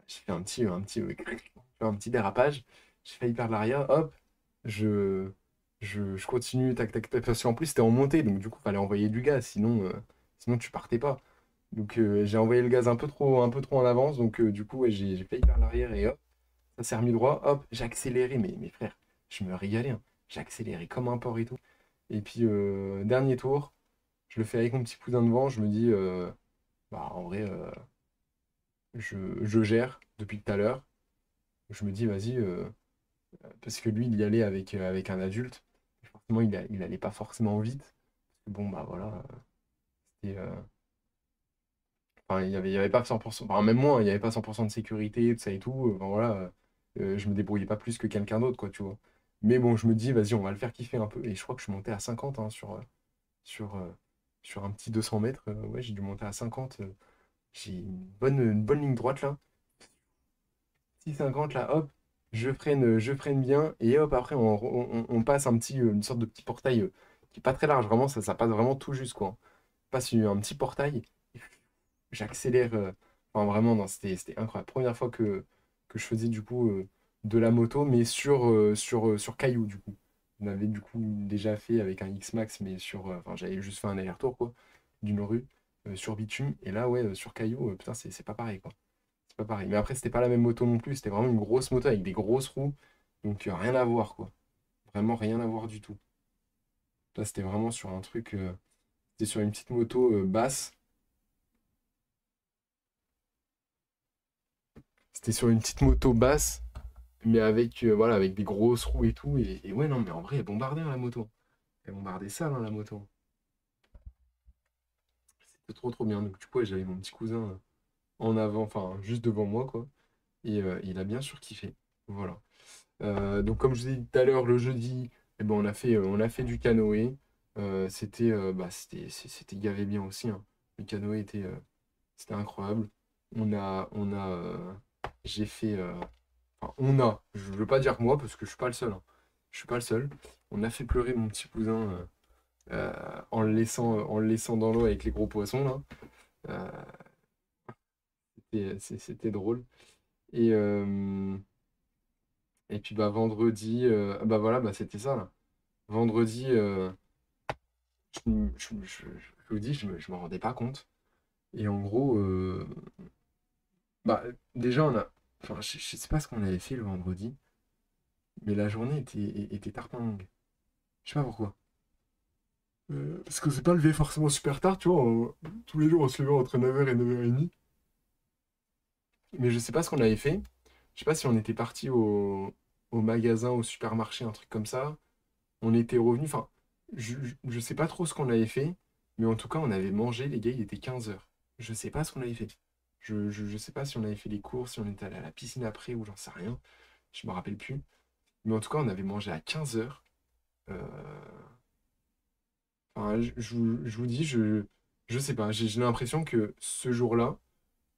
J'ai fait un petit dérapage. J'ai failli perdre l'arrière, hop, je, je continue, tac, tac, tac. Parce qu'en plus, c'était en montée, donc du coup, il fallait envoyer du gaz, sinon tu partais pas. Donc j'ai envoyé le gaz un peu trop en avance. Donc du coup, ouais, j'ai failli vers l'arrière et hop, ça s'est remis droit. Hop, j'ai accéléré. Mais mes frères, je me régalais, hein. J'ai accéléré comme un porc et tout. Et puis dernier tour, je le fais avec mon petit cousin devant. Je me dis, bah en vrai, je gère depuis tout à l'heure. Je me dis, vas-y, parce que lui, il y allait avec un adulte. Forcément, il allait pas forcément vite. Bon, bah voilà, c'était Enfin, il y avait pas 100%, enfin, même moins, il n'y avait pas 100% de sécurité, tout ça et tout. Enfin, voilà, je me débrouillais pas plus que quelqu'un d'autre, quoi, tu vois. Mais bon, je me dis, vas-y, on va le faire kiffer un peu. Et je crois que je suis monté à 50 hein, sur, euh, sur un petit 200 mètres. Ouais, j'ai dû monter à 50. J'ai une bonne ligne droite là. 6,50 là, hop, je freine bien. Et hop, après, on passe une sorte de petit portail qui est pas très large. Vraiment, ça passe vraiment tout juste, quoi. On passe un petit portail. J'accélère. Enfin, vraiment, non, c'était incroyable. Première fois que je faisais du coup de la moto, mais sur caillou, du coup. On avait du coup déjà fait avec un X-Max, mais enfin, j'avais juste fait un aller-retour, quoi, d'une rue sur bitume. Et là, ouais, sur caillou, putain, c'est pas pareil, quoi. C'est pas pareil. Mais après, c'était pas la même moto non plus. C'était vraiment une grosse moto avec des grosses roues. Donc, rien à voir, quoi. Vraiment rien à voir du tout. Là, c'était vraiment sur un truc. C'était sur une petite moto basse. C'était sur une petite moto basse, mais avec, voilà, avec des grosses roues et tout. Et ouais, non, mais en vrai, elle bombardait hein, la moto. Elle bombardait ça, hein, la moto. C'était trop, trop bien. Donc, du coup, ouais, j'avais mon petit cousin en avant, enfin, juste devant moi, quoi. Et il a bien surkiffé. Voilà. Donc, comme je vous ai dit tout à l'heure, le jeudi, eh ben, on a fait du canoë. C'était gavé bien aussi, hein. Le canoë c'était incroyable. J'ai fait. Enfin, je veux pas dire moi parce que je suis pas le seul, hein. Je suis pas le seul. On a fait pleurer mon petit cousin en le laissant dans l'eau avec les gros poissons là. Euh, C'était drôle. Et, euh, et puis bah vendredi, bah voilà, bah c'était ça là. Vendredi, je vous dis, je m'en rendais pas compte. Et en gros, bah déjà enfin je sais pas ce qu'on avait fait le vendredi, mais la journée était tarpin longue. Je sais pas pourquoi. Parce qu'on s'est pas levé forcément super tard, tu vois. Tous les jours, on se levait entre 9h et 9h30. Mais je sais pas ce qu'on avait fait. Je sais pas si on était parti au magasin, au supermarché, un truc comme ça. On était revenu. Enfin, je sais pas trop ce qu'on avait fait. Mais en tout cas, on avait mangé, les gars, il était 15h. Je sais pas ce qu'on avait fait. Je sais pas si on avait fait les courses, si on était allé à la piscine après ou j'en sais rien. Je me rappelle plus. Mais en tout cas, on avait mangé à 15h. Enfin, je vous dis, je sais pas, j'ai l'impression que ce jour-là,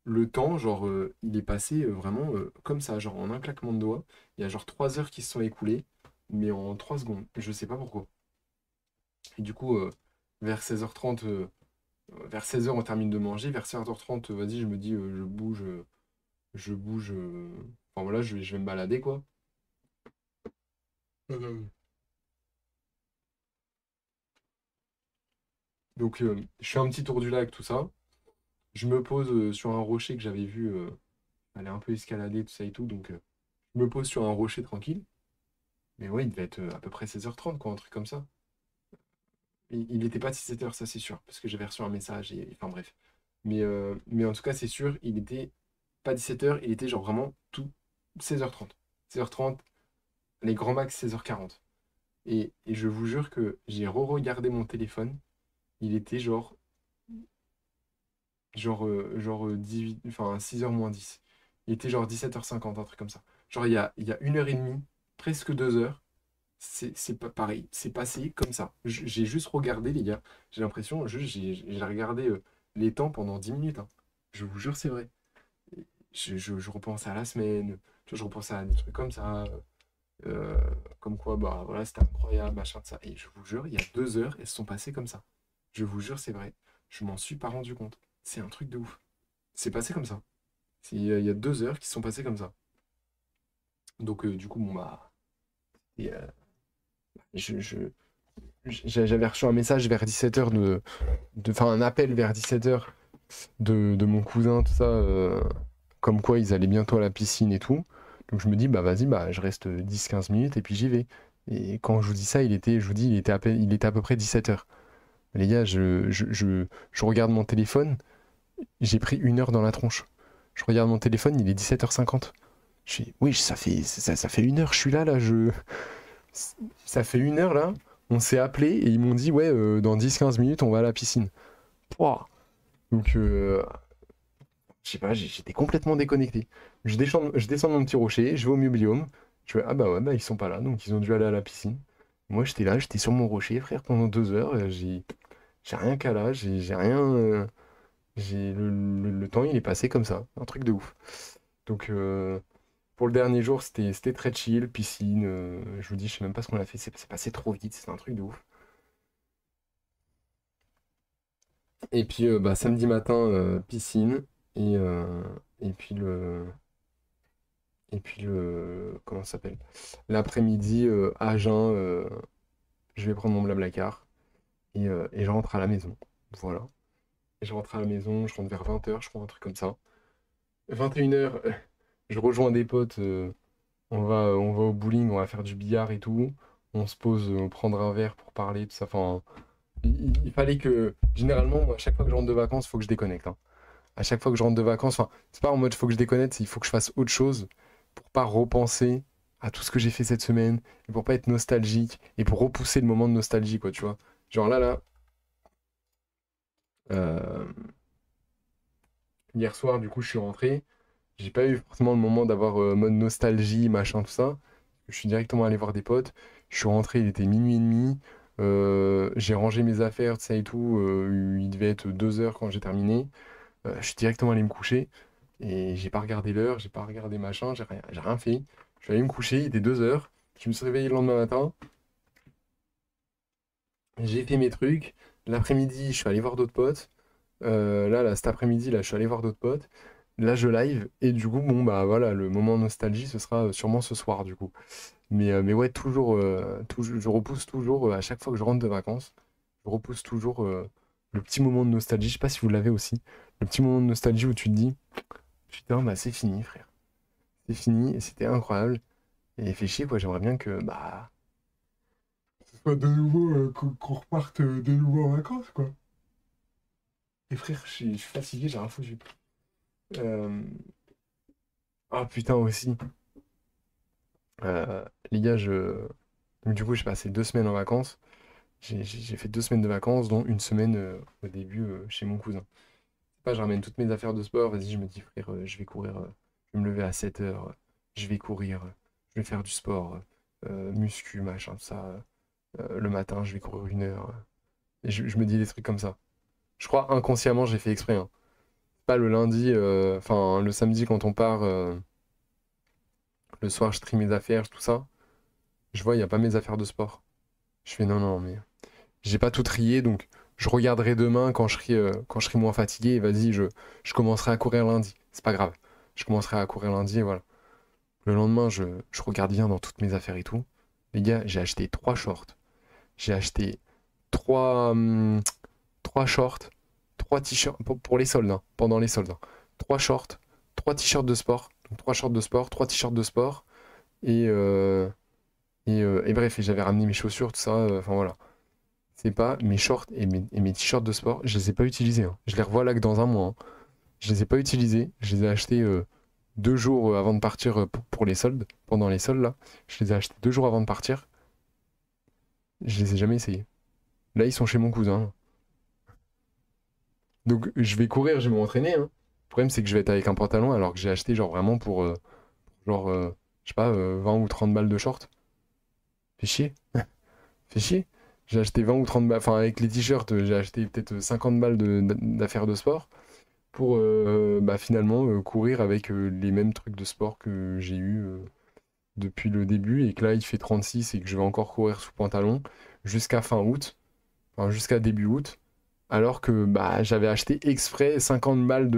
le temps, genre, il est passé vraiment comme ça, genre en un claquement de doigts. Il y a genre 3 heures qui se sont écoulées, mais en 3 secondes. Je sais pas pourquoi. Et du coup, vers 16h30, vers 16h, on termine de manger. Vers 16h30, vas-y, je me dis, je bouge. Enfin voilà, je vais me balader, quoi. Donc, je fais un petit tour du lac, tout ça. Je me pose sur un rocher que j'avais vu. Elle est un peu escaladée, tout ça et tout. Donc, je me pose sur un rocher tranquille. Mais ouais, il devait être à peu près 16h30 quoi, un truc comme ça. Il n'était pas 17h, ça c'est sûr, parce que j'avais reçu un message, et enfin bref. Mais en tout cas, c'est sûr, il était pas 17h, il était genre vraiment tout 16h30. 16h30, les grands max 16h40. Et je vous jure que j'ai re-regardé mon téléphone, il était genre 18, enfin 6h moins 10. Il était genre 17h50, un truc comme ça. Genre il y a 1h30, presque 2 heures, c'est pas pareil. C'est passé comme ça. J'ai juste regardé, les gars. J'ai l'impression, j'ai regardé les temps pendant 10 minutes, hein. Je vous jure, c'est vrai. Je repensais à la semaine, tu vois, je repensais à des trucs comme ça. euh, Comme quoi, bah voilà, c'était incroyable, machin de ça. Et je vous jure, il y a 2 heures, elles se sont passées comme ça. Je vous jure, c'est vrai. Je m'en suis pas rendu compte. C'est un truc de ouf. C'est passé comme ça. Il y a 2 heures qui sont passées comme ça. Donc, du coup, bon, bah. Et, je, je- j'avais reçu un message vers 17h enfin, un appel vers 17h de mon cousin, tout ça, comme quoi ils allaient bientôt à la piscine et tout. Donc je me dis, bah vas-y, bah je reste 10-15 minutes et puis j'y vais. Et quand je vous dis ça, je vous dis, il était à peu près 17h. Les gars, je regarde mon téléphone, j'ai pris 1 heure dans la tronche. Je regarde mon téléphone, il est 17h50. Je fais, oui, ça fait 1 heure, je suis là, ça fait 1 heure là, on s'est appelé et ils m'ont dit, ouais, dans 10-15 minutes, on va à la piscine. Pouah. Donc, Je sais pas, j'étais complètement déconnecté. Je descends de mon petit rocher, je vais au Mubium. Je fais, ah bah ouais, bah ils sont pas là, donc ils ont dû aller à la piscine. Moi, j'étais là, j'étais sur mon rocher, frère, pendant 2 heures. J'ai rien qu'à là, j'ai rien. Le temps, il est passé comme ça. Un truc de ouf. Donc, pour le dernier jour, c'était très chill, piscine. Je vous dis, je sais même pas ce qu'on a fait, c'est passé trop vite, c'est un truc de ouf. Et puis, bah, samedi matin, piscine. Et, euh, et puis comment ça s'appelle? L'après-midi, à jeun, je vais prendre mon Blablacar et je rentre à la maison. Voilà. Et je rentre à la maison, je rentre vers 20 h je crois, un truc comme ça. 21 h, je rejoins des potes, on va au bowling, on va faire du billard et tout. On se pose, on prendra un verre pour parler, tout ça. Enfin, il fallait que. Généralement, moi, à chaque fois que je rentre de vacances, il faut que je déconnecte, hein. À chaque fois que je rentre de vacances, enfin, c'est pas en mode faut que je déconnecte, c'est il faut que je fasse autre chose pour pas repenser à tout ce que j'ai fait cette semaine, et pour pas être nostalgique, et pour repousser le moment de nostalgie, quoi, tu vois. Genre là, euh, hier soir, du coup, je suis rentré. J'ai pas eu forcément le moment d'avoir mode nostalgie, machin, tout ça. Je suis directement allé voir des potes. Je suis rentré, il était minuit et demi. J'ai rangé mes affaires, tout ça et tout. Il devait être 2 h quand j'ai terminé. Je suis directement allé me coucher. Et j'ai pas regardé l'heure, j'ai pas regardé machin, j'ai rien fait. Je suis allé me coucher, il était 2 h. Je me suis réveillé le lendemain matin. J'ai fait mes trucs. L'après-midi, je suis allé voir d'autres potes. Là, cet après-midi, là, je suis allé voir d'autres potes. Là, je live. Et du coup, bon, bah voilà, le moment nostalgie, ce sera sûrement ce soir, du coup. Mais ouais, toujours, je repousse toujours, à chaque fois que je rentre de vacances, je repousse toujours le petit moment de nostalgie. Je sais pas si vous l'avez aussi. Le petit moment de nostalgie où tu te dis, putain, bah c'est fini, frère. C'est fini et c'était incroyable. Et fait chier, quoi. J'aimerais bien que, bah, ce soit de nouveau, qu'on reparte de nouveau en vacances, quoi. Et frère, je suis fatigué, j'ai rien foutu. Euh, Ah putain aussi. Les gars, donc, du coup, j'ai passé 2 semaines en vacances. J'ai fait 2 semaines de vacances, dont une semaine au début chez mon cousin. C'est pas, je ramène toutes mes affaires de sport. Vas-y, je me dis, frère, je vais courir. Je vais me lever à 7 heures. Je vais courir. Je vais faire du sport. Muscu, machin, tout ça. Le matin, je vais courir 1 heure. Et je me dis des trucs comme ça. Je crois inconsciemment, j'ai fait exprès, hein. Pas le lundi, enfin le samedi quand on part, le soir, je trie mes affaires, tout ça. Je vois, il n'y a pas mes affaires de sport. Je fais non, non, mais j'ai pas tout trié, donc je regarderai demain quand je serai moins fatigué, et vas-y, je commencerai à courir lundi. C'est pas grave. Je commencerai à courir lundi, et voilà. Le lendemain, je regarde bien dans toutes mes affaires et tout. Les gars, j'ai acheté 3 shorts. J'ai acheté 3, 3 shorts, 3 t-shirts, pour les soldes, hein, pendant les soldes, hein. 3 shorts, 3 t-shirts de sport, donc 3 shorts de sport, 3 t-shirts de sport, et, euh, et bref, et j'avais ramené mes chaussures, tout ça, enfin voilà. C'est pas mes shorts et mes t-shirts de sport, je les ai pas utilisés, hein. Je les revois là que dans un mois, hein. Je les ai pas utilisés, je les ai achetés 2 jours avant de partir pour les soldes, pendant les soldes là. Je les ai achetés 2 jours avant de partir, je les ai jamais essayés. Là, ils sont chez mon cousin. Donc je vais courir, je vais m'entraîner, hein. Le problème, c'est que je vais être avec un pantalon alors que j'ai acheté genre vraiment genre, je sais pas, 20 ou 30 balles de short. Fait chier, fait chier. J'ai acheté 20 ou 30 balles, enfin avec les t-shirts, j'ai acheté peut-être 50 balles d'affaires de sport pour bah, finalement courir avec les mêmes trucs de sport que j'ai eu depuis le début et que là il fait 36 et que je vais encore courir sous pantalon jusqu'à fin août, enfin jusqu'à début août. Alors que bah, j'avais acheté exprès 50 balles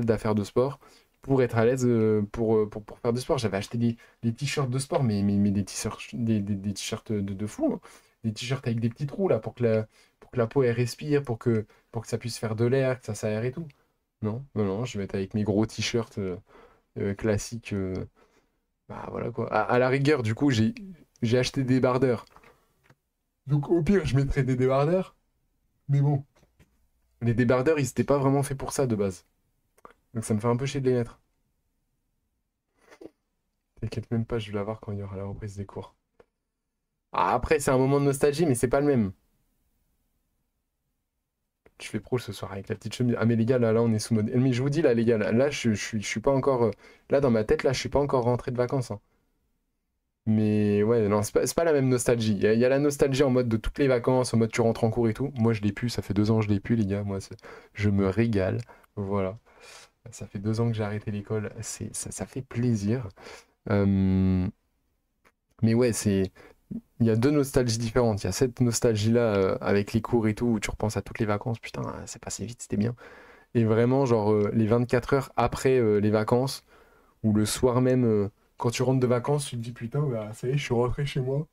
d'affaires de sport pour être à l'aise pour faire du sport. J'avais acheté des t-shirts de sport, mais des t-shirts des t-shirts de fou, hein. Des t-shirts avec des petits trous là pour que la peau elle respire, pour que ça puisse faire de l'air, que ça s'aère et tout. Non, non, non, je vais être avec mes gros t-shirts classiques. Bah voilà quoi. À la rigueur, du coup, j'ai acheté des débardeurs. Donc au pire, je mettrai des débardeurs. Mais bon. Les débardeurs, ils étaient pas vraiment faits pour ça de base. Donc ça me fait un peu chier de les mettre. T'inquiète même pas, je vais la voir quand il y aura la reprise des cours. Ah, après, c'est un moment de nostalgie, mais c'est pas le même. Tu fais pro ce soir avec la petite chemise. Ah mais les gars, là on est sous mode. Mais je vous dis là les gars, là je suis pas encore. Là dans ma tête, là je suis pas encore rentré de vacances, hein. Mais ouais, non, c'est pas la même nostalgie. Il y a la nostalgie en mode de toutes les vacances, en mode tu rentres en cours et tout. Moi je l'ai plus, ça fait 2 ans que je l'ai plus les gars. Je me régale. Voilà. Ça fait 2 ans que j'ai arrêté l'école. Ça fait plaisir. Euh, Mais ouais, il y a deux nostalgies différentes. Il y a cette nostalgie-là avec les cours et tout, où tu repenses à toutes les vacances. Putain, c'est passé vite, c'était bien. Et vraiment, genre, les 24 heures après les vacances, ou le soir même, quand tu rentres de vacances, tu te dis putain, bah, ça y est, je suis rentré chez moi.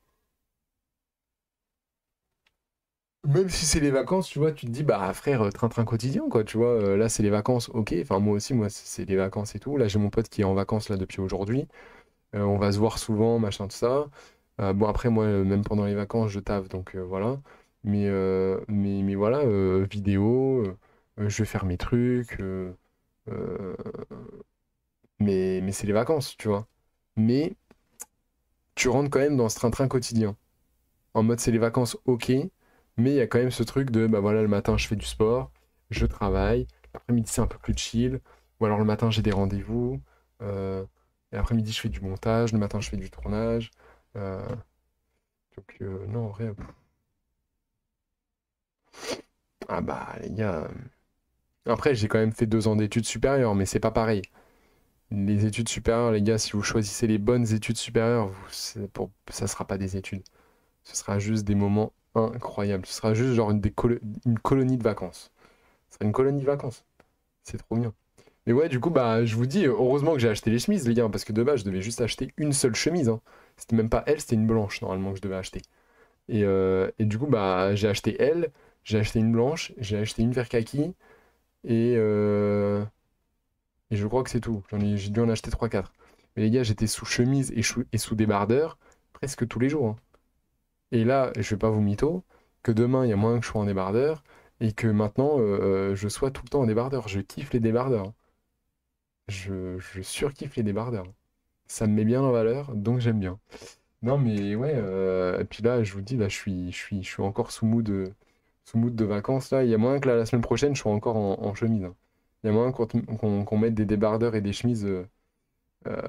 Même si c'est les vacances, tu vois, tu te dis, bah frère, train-train quotidien, quoi, tu vois. Là, c'est les vacances, ok. Enfin, moi aussi, moi, c'est les vacances et tout. Là, j'ai mon pote qui est en vacances là depuis aujourd'hui. On va se voir souvent, machin, tout ça. Bon, après, moi, même pendant les vacances, je taffe, donc voilà. Mais voilà, vidéo, je vais faire mes trucs. Euh, mais c'est les vacances, tu vois. Mais tu rentres quand même dans ce train-train quotidien. En mode, c'est les vacances, ok. Mais il y a quand même ce truc de, bah voilà, le matin, je fais du sport, je travaille. L'après-midi, c'est un peu plus chill. Ou alors le matin, j'ai des rendez-vous. euh, et l'après-midi, je fais du montage. Le matin, je fais du tournage. euh, donc, non, en vrai. Ah bah, les gars. Après, j'ai quand même fait 2 ans d'études supérieures, mais c'est pas pareil. Les études supérieures, les gars, si vous choisissez les bonnes études supérieures, ça sera pas des études. Ce sera juste des moments incroyables. Ce sera juste genre une colonie de vacances. Ce sera une colonie de vacances. C'est trop bien. Mais ouais, du coup, bah, je vous dis, heureusement que j'ai acheté les chemises, les gars, parce que de base, je devais juste acheter une seule chemise, hein. C'était même pas elle, c'était une blanche, normalement, que je devais acheter. Et du coup, bah, j'ai acheté elle, j'ai acheté une blanche, j'ai acheté une vert kaki, et, euh, et je crois que c'est tout. J'ai dû en acheter trois quatre. Mais les gars, j'étais sous chemise et sous débardeur presque tous les jours, hein. Et là, je vais pas vous mytho, que demain, il y a moyen que je sois en débardeur, et que maintenant, je sois tout le temps en débardeur. Je kiffe les débardeurs, hein. Je surkiffe les débardeurs. Ça me met bien en valeur, donc j'aime bien. Non, mais ouais, et puis là, je vous dis, là, je suis encore sous mood de vacances. Là, il y a moyen que là, la semaine prochaine, je sois encore en chemise, hein. Il y a moyen qu'on mette des débardeurs et des chemises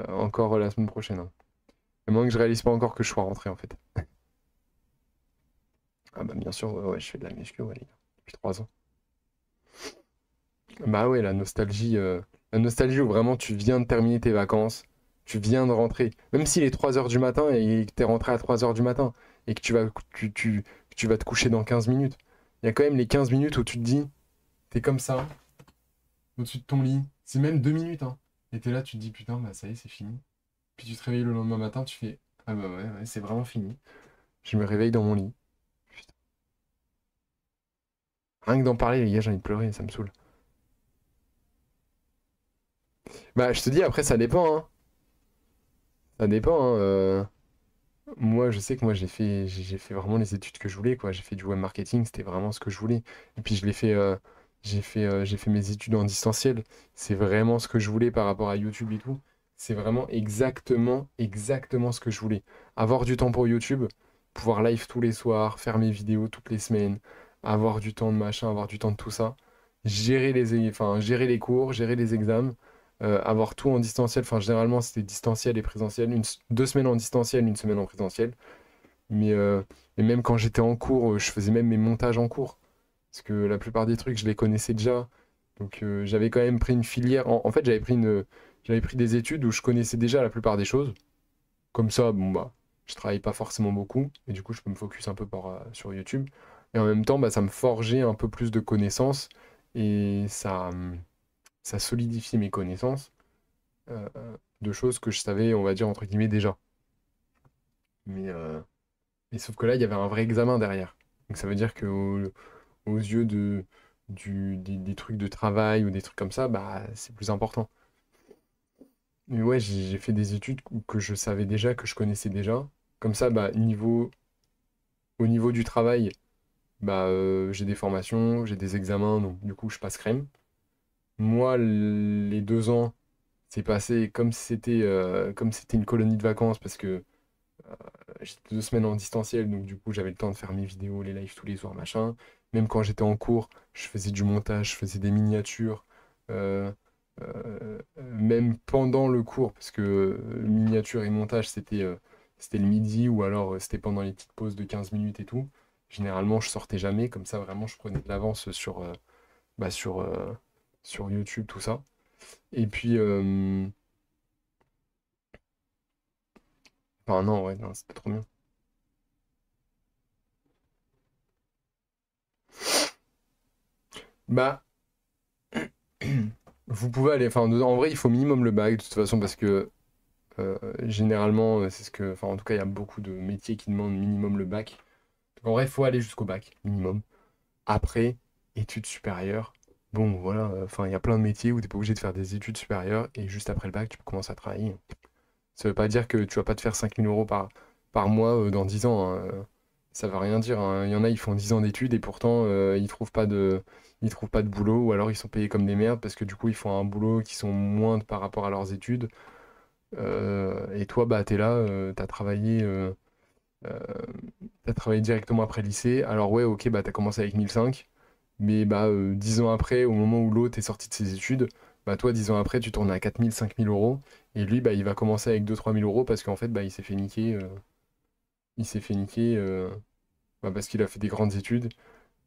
encore la semaine prochaine, hein. Il y a moyen que je réalise pas encore que je sois rentré, en fait. Ah bah bien sûr, ouais, ouais, je fais de la muscu, ouais, les gars, depuis 3 ans. Bah ouais, la nostalgie où vraiment tu viens de terminer tes vacances, tu viens de rentrer. Même s'il est 3 heures du matin et que t'es rentré à 3 heures du matin et que tu vas te coucher dans 15 minutes, il y a quand même les 15 minutes où tu te dis, t'es comme ça, au-dessus de ton lit. C'est même 2 minutes, hein. Et t'es là, tu te dis, putain, bah ça y est, c'est fini. Puis tu te réveilles le lendemain matin, tu fais, ah bah ouais, ouais, c'est vraiment fini. Je me réveille dans mon lit. Putain. Rien que d'en parler, les gars, j'ai envie de pleurer, ça me saoule. Bah, je te dis, après, ça dépend, hein. Ça dépend, hein. Moi, je sais que moi, j'ai fait vraiment les études que je voulais, quoi. J'ai fait du web marketing, c'était vraiment ce que je voulais. Et puis, j'ai fait mes études en distanciel. C'est vraiment ce que je voulais par rapport à YouTube et tout. C'est vraiment exactement ce que je voulais. Avoir du temps pour YouTube, pouvoir live tous les soirs, faire mes vidéos toutes les semaines, avoir du temps de machin, avoir du temps de tout ça. Gérer les cours, gérer les examens, avoir tout en distanciel. Enfin, généralement, c'était distanciel et présentiel. 2 semaines en distanciel, une semaine en présentiel. Mais, euh, mais même quand j'étais en cours, je faisais même mes montages en cours. Parce que la plupart des trucs, je les connaissais déjà. Donc, j'avais quand même pris une filière. En fait, j'avais pris des études où je connaissais déjà la plupart des choses. Comme ça, bon, bah, je travaille pas forcément beaucoup. Et du coup, je peux me focus un peu sur YouTube. Et en même temps, bah, ça me forgeait un peu plus de connaissances. Et ça solidifiait mes connaissances de choses que je savais, on va dire, entre guillemets, déjà. Mais, et sauf que là, il y avait un vrai examen derrière. Donc ça veut dire aux yeux des trucs de travail ou des trucs comme ça, bah, c'est plus important. Mais ouais, j'ai fait des études que je savais déjà, que je connaissais déjà. Comme ça, bah, au niveau du travail, bah, j'ai des formations, j'ai des examens, donc du coup, je passe crème. Moi, les 2 ans, c'est passé comme si c'était une colonie de vacances parce que j'étais 2 semaines en distanciel, donc du coup j'avais le temps de faire mes vidéos, les lives tous les soirs, machin. Même quand j'étais en cours, je faisais du montage, je faisais des miniatures. euh, Même pendant le cours, parce que miniature et montage, c'était le midi ou alors c'était pendant les petites pauses de 15 minutes et tout. Généralement, je sortais jamais, comme ça, vraiment, je prenais de l'avance bah, sur YouTube, tout ça. Et puis, enfin, non, ouais, non, c'était trop bien. Bah, vous pouvez aller, enfin, en vrai, il faut minimum le bac, de toute façon, parce que généralement, c'est ce que, enfin, en tout cas, il y a beaucoup de métiers qui demandent minimum le bac. Donc, en vrai, il faut aller jusqu'au bac, minimum. Après, études supérieures, bon, voilà, enfin, il y a plein de métiers où tu n'es pas obligé de faire des études supérieures et juste après le bac, tu peux commencer à travailler. Ça veut pas dire que tu vas pas te faire 5 000 € par mois dans 10 ans, hein, ça veut rien dire, hein. Il y en a, ils font 10 ans d'études et pourtant, ils trouvent pas de boulot ou alors ils sont payés comme des merdes parce que du coup, ils font un boulot qui sont moindres par rapport à leurs études. Et toi, bah, t'es là, euh, t'as travaillé directement après le lycée. Alors ouais, ok, bah, t'as commencé avec 1 500. Mais bah, 10 ans après, au moment où l'autre est sorti de ses études, bah toi, 10 ans après, tu tournes à 4 000 5 000 €. Et lui, bah, il va commencer avec 2 3 000 € parce qu'en fait, bah, il s'est fait niquer. Il s'est fait niquer bah, parce qu'il a fait des grandes études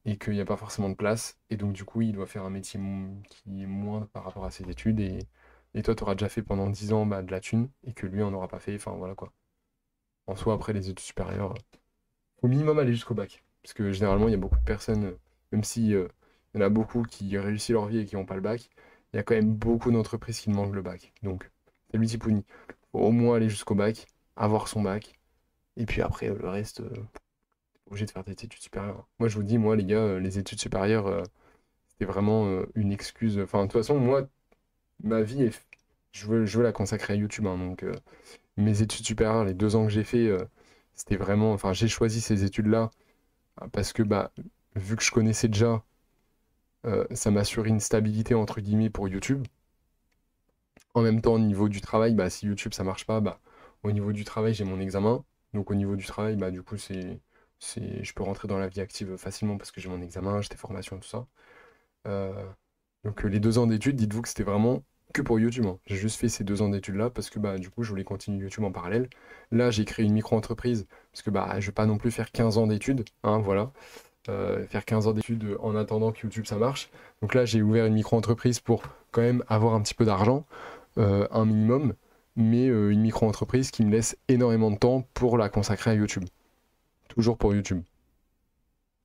et qu'il n'y a pas forcément de place. Et donc, du coup, il doit faire un métier qui est moindre par rapport à ses études. Et toi, tu auras déjà fait pendant 10 ans bah, de la thune et que lui, on n'aura pas fait. Enfin, voilà quoi. En soi, après les études supérieures, au minimum aller jusqu'au bac. Parce que généralement, il y a beaucoup de personnes, même si il y en a beaucoup qui réussissent leur vie et qui n'ont pas le bac, il y a quand même beaucoup d'entreprises qui demandent le bac. Donc, c'est lui Tipouni. Faut au moins aller jusqu'au bac, avoir son bac, et puis après, le reste, obligé de faire des études supérieures. Moi, je vous dis, moi, les gars, les études supérieures, c'était vraiment une excuse. Enfin, de toute façon, moi, ma vie, je veux la consacrer à YouTube, hein. Donc, mes études supérieures, les 2 ans que j'ai fait, c'était vraiment. Enfin, j'ai choisi ces études-là parce que bah, vu que je connaissais déjà, ça m'assurait une stabilité entre guillemets pour YouTube. En même temps, au niveau du travail, bah, si YouTube ça marche pas, bah, au niveau du travail, j'ai mon examen. Donc au niveau du travail, bah, du coup, je peux rentrer dans la vie active facilement parce que j'ai mon examen, j'ai des formations, tout ça. Euh, donc les 2 ans d'études, dites-vous que c'était vraiment que pour YouTube, hein. J'ai juste fait ces 2 ans d'études-là parce que bah, du coup, je voulais continuer YouTube en parallèle. Là, j'ai créé une micro-entreprise parce que bah, je vais pas non plus faire 15 ans d'études, hein, voilà. Faire 15 ans d'études en attendant que YouTube ça marche. Donc là, j'ai ouvert une micro-entreprise pour quand même avoir un petit peu d'argent, un minimum, mais une micro-entreprise qui me laisse énormément de temps pour la consacrer à YouTube. Toujours pour YouTube.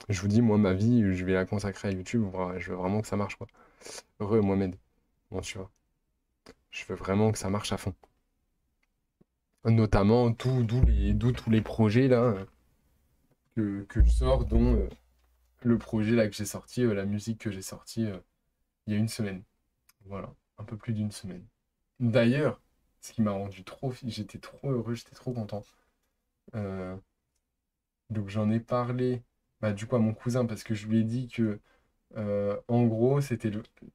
Je vous dis, moi, ma vie, je vais la consacrer à YouTube. Voilà, je veux vraiment que ça marche, quoi. Heureux, Mohamed. Bon, tu vois. Je veux vraiment que ça marche à fond. Notamment, d'où tous les projets, là, que je sors, dont le projet, là, que j'ai sorti, la musique que j'ai sortie il y a une semaine. Voilà, un peu plus d'une semaine. D'ailleurs, ce qui m'a rendu j'étais trop heureux, j'étais trop content. Euh, donc j'en ai parlé bah, du coup à mon cousin parce que je lui ai dit que en gros c'était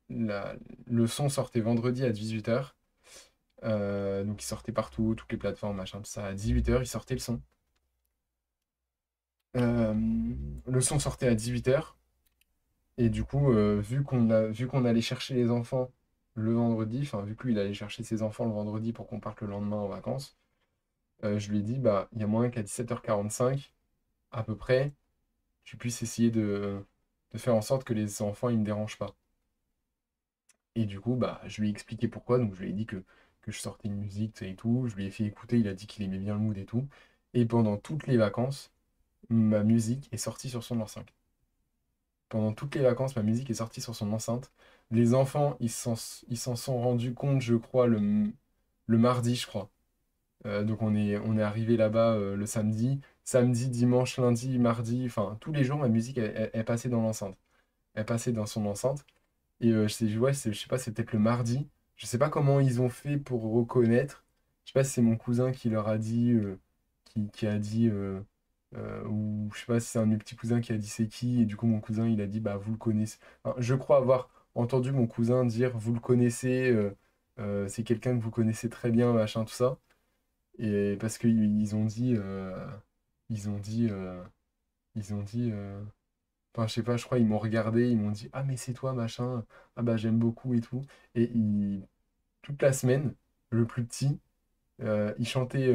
le son sortait vendredi à 18 h. Donc il sortait partout, toutes les plateformes, machin, tout ça. À 18 h, il sortait le son. Euh, le son sortait à 18 h. Et du coup, vu qu'on allait chercher les enfants le vendredi, enfin vu que lui il allait chercher ses enfants le vendredi pour qu'on parte le lendemain en vacances, je lui ai dit, bah, il y a moyen qu'à 17 h 45 à peu près, tu puisses essayer de faire en sorte que les enfants, ils me dérangent pas. Et du coup, bah, je lui ai expliqué pourquoi, donc je lui ai dit que je sortais une musique, tu sais, et tout, je lui ai fait écouter, il a dit qu'il aimait bien le mood et tout. Et pendant toutes les vacances, ma musique est sortie sur son enceinte. Pendant toutes les vacances, ma musique est sortie sur son enceinte. Les enfants, ils s'en sont rendus compte, je crois, le mardi, je crois. Donc on est arrivé là-bas le samedi. Samedi, dimanche, lundi, mardi, enfin tous les jours, ma musique elle passait dans l'enceinte. Elle passait dans son enceinte. Et ouais, je sais pas, c'est peut-être le mardi. Je sais pas comment ils ont fait pour reconnaître. Je sais pas si c'est mon cousin qui leur a dit, qui a dit, ou je sais pas si c'est un de mes petits cousins qui a dit c'est qui. Et du coup, mon cousin, il a dit, bah vous le connaissez. Enfin, je crois avoir entendu mon cousin dire, vous le connaissez, c'est quelqu'un que vous connaissez très bien, machin, tout ça. Et parce qu'ils ont dit, ils ont dit, ils ont dit, Enfin, je sais pas, je crois, ils m'ont regardé, ils m'ont dit, ah, mais c'est toi, machin. Ah, bah, j'aime beaucoup et tout. Et toute la semaine, le plus petit, il chantait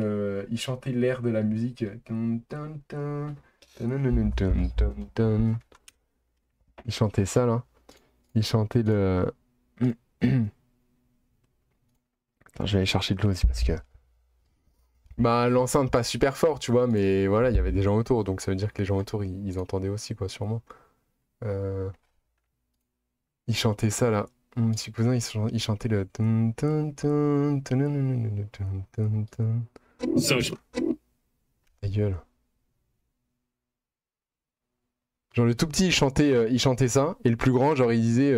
l'air de la musique. Tun, tun, tun, tun, tun, tun, tun. Il chantait ça, là. Il chantait le. Attends, je vais aller chercher de l'eau aussi parce que. Bah, l'enceinte pas super fort, tu vois, mais voilà, il y avait des gens autour, donc ça veut dire que les gens autour, ils entendaient aussi, quoi, sûrement. Euh, il chantait ça, là. Mon petit cousin, il chantait le. Tun, tun, tun, tun, tun, tun, tun, tun. Ta gueule. Genre, le tout petit, il chantait ça, et le plus grand, genre, il disait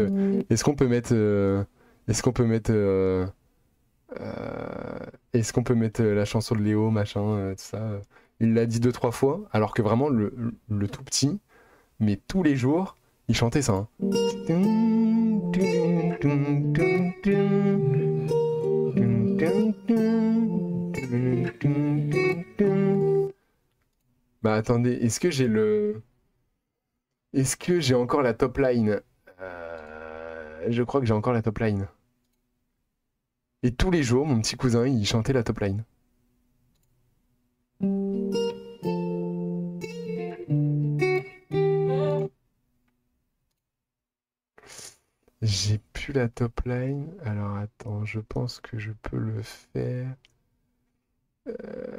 est-ce qu'on peut mettre. Est-ce qu'on peut mettre. Est-ce qu'on peut mettre la chanson de Léo, machin, tout ça. Il l'a dit deux, trois fois, alors que vraiment, le tout petit, mais tous les jours, il chantait ça. Hein. Bah attendez, Est-ce que j'ai encore la top line? Je crois que j'ai encore la top line. Et tous les jours, mon petit cousin, il chantait la top line. J'ai plus la top line. Alors attends, je pense que je peux le faire.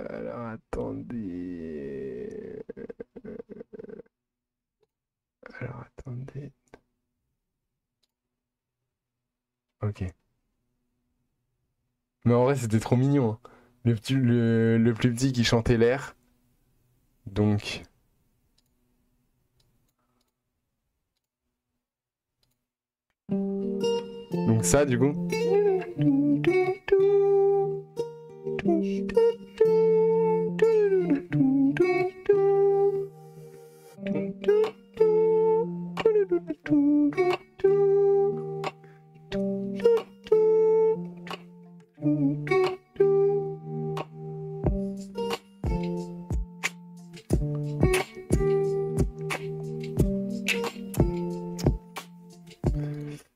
Alors attendez. Alors attendez. Ok. Mais en vrai, c'était trop mignon. Hein. Le plus petit qui chantait l'air. Donc. Donc ça, du coup.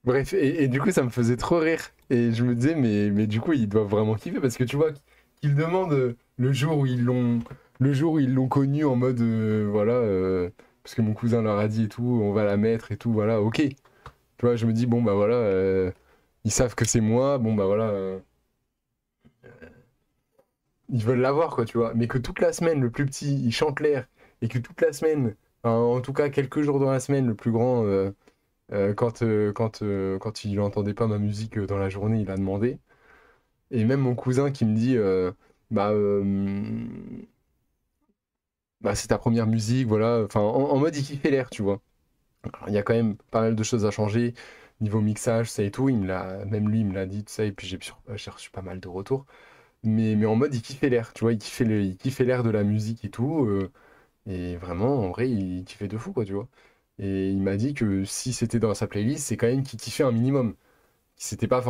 Bref, et du coup, ça me faisait trop rire. Et je me disais, mais du coup, ils doivent vraiment kiffer parce que tu vois, qu'ils demandent le jour où le jour où ils l'ont connu en mode, voilà, parce que mon cousin leur a dit et tout, on va la mettre et tout, voilà, ok. Tu vois, je me dis, bon, bah voilà, ils savent que c'est moi, bon, bah voilà, ils veulent l'avoir, quoi, tu vois. Mais que toute la semaine, le plus petit, il chante l'air, et que toute la semaine, enfin, en tout cas quelques jours dans la semaine, le plus grand. Quand il entendait pas ma musique dans la journée, il a demandé. Et même mon cousin qui me dit bah, bah c'est ta première musique, voilà. Enfin, en mode il kiffait l'air, tu vois. Alors, il y a quand même pas mal de choses à changer niveau mixage, ça et tout. Même lui, il me l'a dit, tout ça. Et puis j'ai reçu pas mal de retours. Mais en mode il kiffait l'air, tu vois. Il kiffait l'air de la musique et tout. Et vraiment, en vrai, il kiffait de fou, quoi, tu vois. Et il m'a dit que si c'était dans sa playlist, c'est quand même qu'il kiffait un minimum. Que c'était pas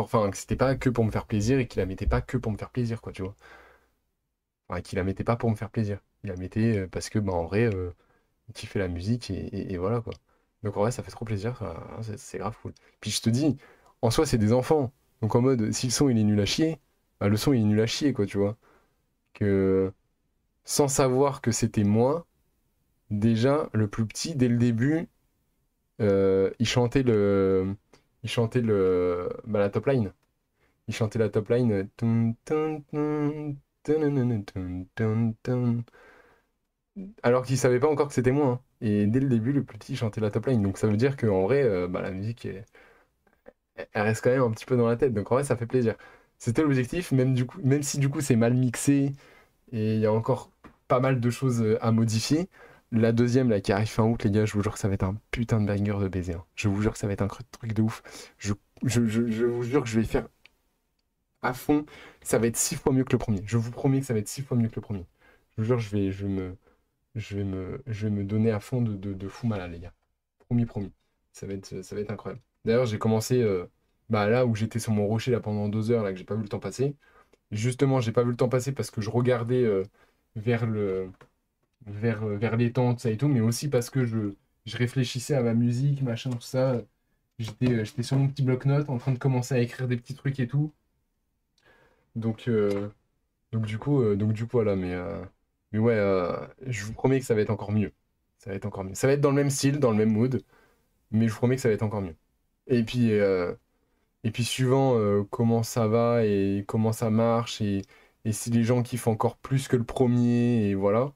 que pour me faire plaisir et qu'il la mettait pas que pour me faire plaisir, quoi, tu vois. Enfin, qu'il la mettait pas pour me faire plaisir. Il la mettait parce que, bah, en vrai, il kiffait la musique et voilà, quoi. Donc, en vrai, ça fait trop plaisir, c'est grave cool. Puis je te dis, en soi, c'est des enfants. Donc, en mode, si le son, il est nul à chier, bah, le son, il est nul à chier, quoi, tu vois. Que sans savoir que c'était moi, déjà, le plus petit, dès le début, il chantait bah, la top line. Il chantait la top line. Tun, tun, tun, tununun, tun, tun, tun. Alors qu'il savait pas encore que c'était moi. Hein. Et dès le début, le plus petit chantait la top line. Donc ça veut dire qu'en vrai, bah, la musique, elle reste quand même un petit peu dans la tête. Donc en vrai, ça fait plaisir. C'était l'objectif, même si du coup c'est mal mixé et il y a encore pas mal de choses à modifier. La deuxième, là, qui arrive fin août, les gars, je vous jure que ça va être un putain de banger de baiser. Hein. Je vous jure que ça va être un truc de ouf. Je, je vous jure que je vais faire à fond. Ça va être 6 fois mieux que le premier. Je vous promets que ça va être 6 fois mieux que le premier. Je vous jure, je vais me donner à fond de fou malade, les gars. Promis, promis. Ça va être incroyable. D'ailleurs, j'ai commencé bah, là où j'étais sur mon rocher là, pendant 2 heures, là, que j'ai pas vu le temps passer. Justement, j'ai pas vu le temps passer parce que je regardais vers vers l'étang, tout ça et tout, mais aussi parce que je réfléchissais à ma musique, machin, tout ça. J'étais sur mon petit bloc-notes en train de commencer à écrire des petits trucs et tout. Donc, donc du coup, voilà. Mais ouais, je vous promets que ça va être encore mieux. Ça va être encore mieux. Ça va être dans le même style, dans le même mood, mais je vous promets que ça va être encore mieux. Et puis, euh, et puis suivant comment ça va et comment ça marche et si les gens kiffent encore plus que le premier, et voilà,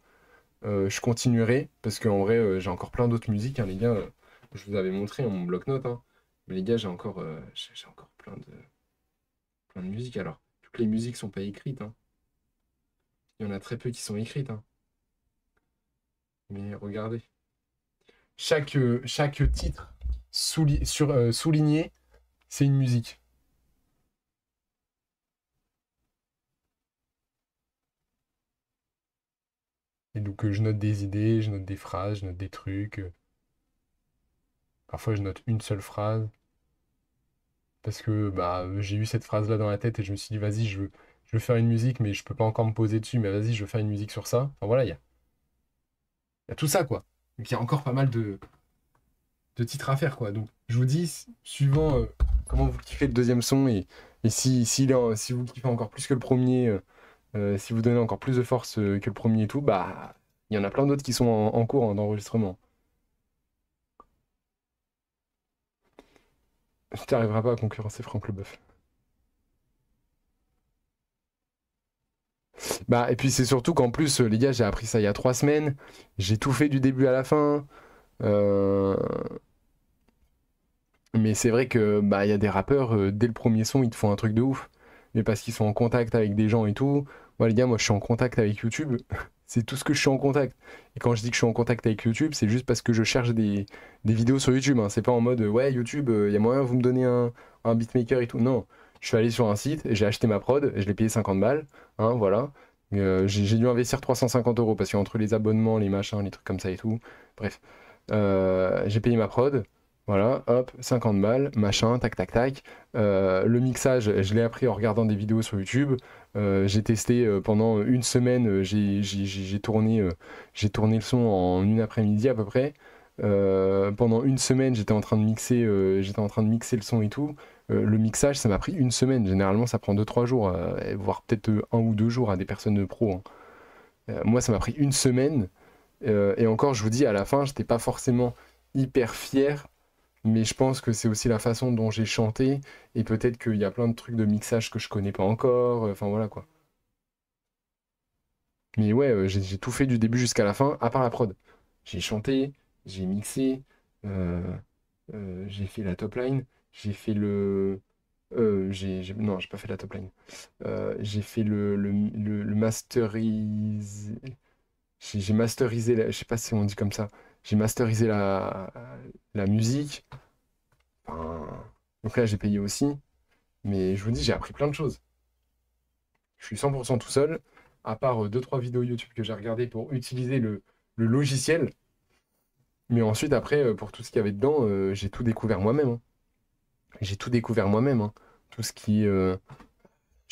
je continuerai parce qu'en vrai, j'ai encore plein d'autres musiques, hein, les gars. Je vous avais montré hein, mon bloc-notes, hein. Mais les gars, j'ai encore plein de musiques. Alors, toutes les musiques sont pas écrites, hein. Il y en a très peu qui sont écrites, hein. Mais regardez, chaque titre souligné, c'est une musique. Et donc, je note des idées, je note des phrases, je note des trucs. Parfois, je note une seule phrase parce que bah, j'ai eu cette phrase-là dans la tête et je me suis dit, vas-y, je veux faire une musique, mais je peux pas encore me poser dessus, mais vas-y, je veux faire une musique sur ça. Enfin voilà, il y a tout ça, quoi. Donc, il y a encore pas mal de titres à faire, quoi. Donc, je vous dis, suivant comment vous kiffez le deuxième son et si vous kiffez encore plus que le premier, si vous donnez encore plus de force que le premier et tout, bah, il y en a plein d'autres qui sont en cours hein, d'enregistrement. Tu n'arriveras pas à concurrencer Franck Leboeuf. Bah, et puis c'est surtout qu'en plus, les gars, j'ai appris ça il y a 3 semaines. J'ai tout fait du début à la fin. Euh, Mais c'est vrai que bah il y a des rappeurs, dès le premier son, ils te font un truc de ouf. Mais parce qu'ils sont en contact avec des gens et tout. Moi, les gars, moi, je suis en contact avec YouTube. C'est tout ce que je suis en contact. Et quand je dis que je suis en contact avec YouTube, c'est juste parce que je cherche des vidéos sur YouTube, hein. C'est pas en mode, ouais, YouTube, il y a moyen, vous me donnez un beatmaker et tout. Non. Je suis allé sur un site, j'ai acheté ma prod, je l'ai payé 50 balles. Hein, voilà. J'ai dû investir 350 euros parce qu'entre les abonnements, les machins, les trucs comme ça et tout. Bref. J'ai payé ma prod. Voilà, hop, 50 balles, machin, tac, tac, tac. Le mixage, je l'ai appris en regardant des vidéos sur YouTube. J'ai testé pendant une semaine, j'ai tourné le son en une après-midi à peu près. Pendant une semaine, j'étais en train de mixer le son et tout. Le mixage, ça m'a pris une semaine. Généralement, ça prend 2 3 jours, voire peut-être 1 ou 2 jours à des personnes pro, hein. Moi, ça m'a pris une semaine. Et encore, je vous dis, à la fin, j'étais pas forcément hyper fier, mais je pense que c'est aussi la façon dont j'ai chanté, et peut-être qu'il y a plein de trucs de mixage que je connais pas encore, enfin voilà quoi. Mais ouais, j'ai tout fait du début jusqu'à la fin, à part la prod. J'ai chanté, j'ai mixé, euh, j'ai fait la top line, j'ai fait non, j'ai pas fait la top line. J'ai fait le masterise. J'ai masterisé, je sais pas si on dit comme ça, j'ai masterisé la musique. Enfin, donc là, j'ai payé aussi. Mais je vous dis, j'ai appris plein de choses. Je suis 100% tout seul, à part 2 3 vidéos YouTube que j'ai regardées pour utiliser le logiciel. Mais ensuite, après, pour tout ce qu'il y avait dedans, j'ai tout découvert moi-même, hein. J'ai tout découvert moi-même, hein. Tout ce qui... je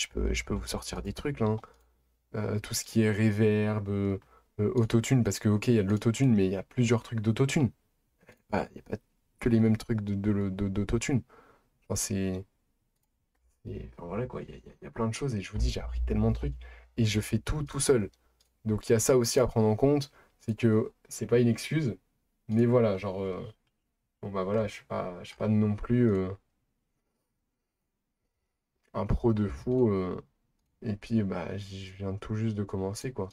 peux vous sortir des trucs, là, hein. Tout ce qui est reverb, autotune, parce que, ok, il y a de l'autotune, mais il y a plusieurs trucs d'autotune. Il n'y a pas que les mêmes trucs d'autotune. Enfin, enfin, voilà quoi, il y a plein de choses et je vous dis, j'ai appris tellement de trucs et je fais tout tout seul. Donc il y a ça aussi à prendre en compte, c'est que c'est pas une excuse, mais voilà, genre, bon bah voilà, je suis pas non plus un pro de fou et puis bah je viens tout juste de commencer quoi.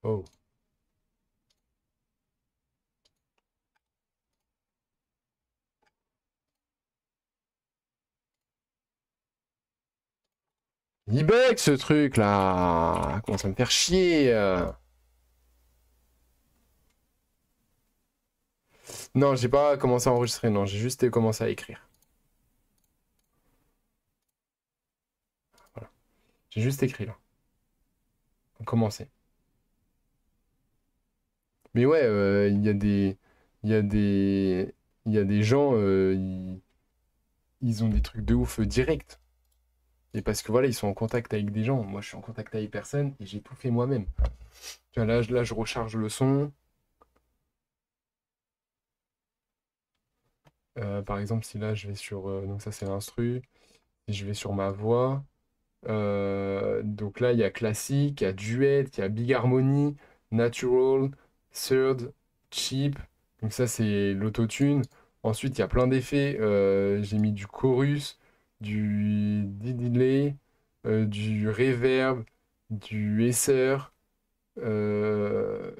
Oh. Il bug ce truc là! Commence à me faire chier! Non, j'ai pas commencé à enregistrer, non, j'ai juste commencé à écrire. Voilà. J'ai juste écrit là. Commencer. Mais ouais, il y a des, il y a des gens, ils ont des trucs de ouf direct. Et parce que voilà, ils sont en contact avec des gens. Moi, je suis en contact avec personne et j'ai tout fait moi-même. Tu vois, là, je recharge le son. Par exemple, si là, je vais sur... donc ça, c'est l'instru. Si je vais sur ma voix. Donc là, il y a classique, il y a duet, il y a big harmony, natural, third, cheap. Donc ça, c'est l'autotune. Ensuite, il y a plein d'effets. J'ai mis du chorus, du delay, du reverb, du esser, euh,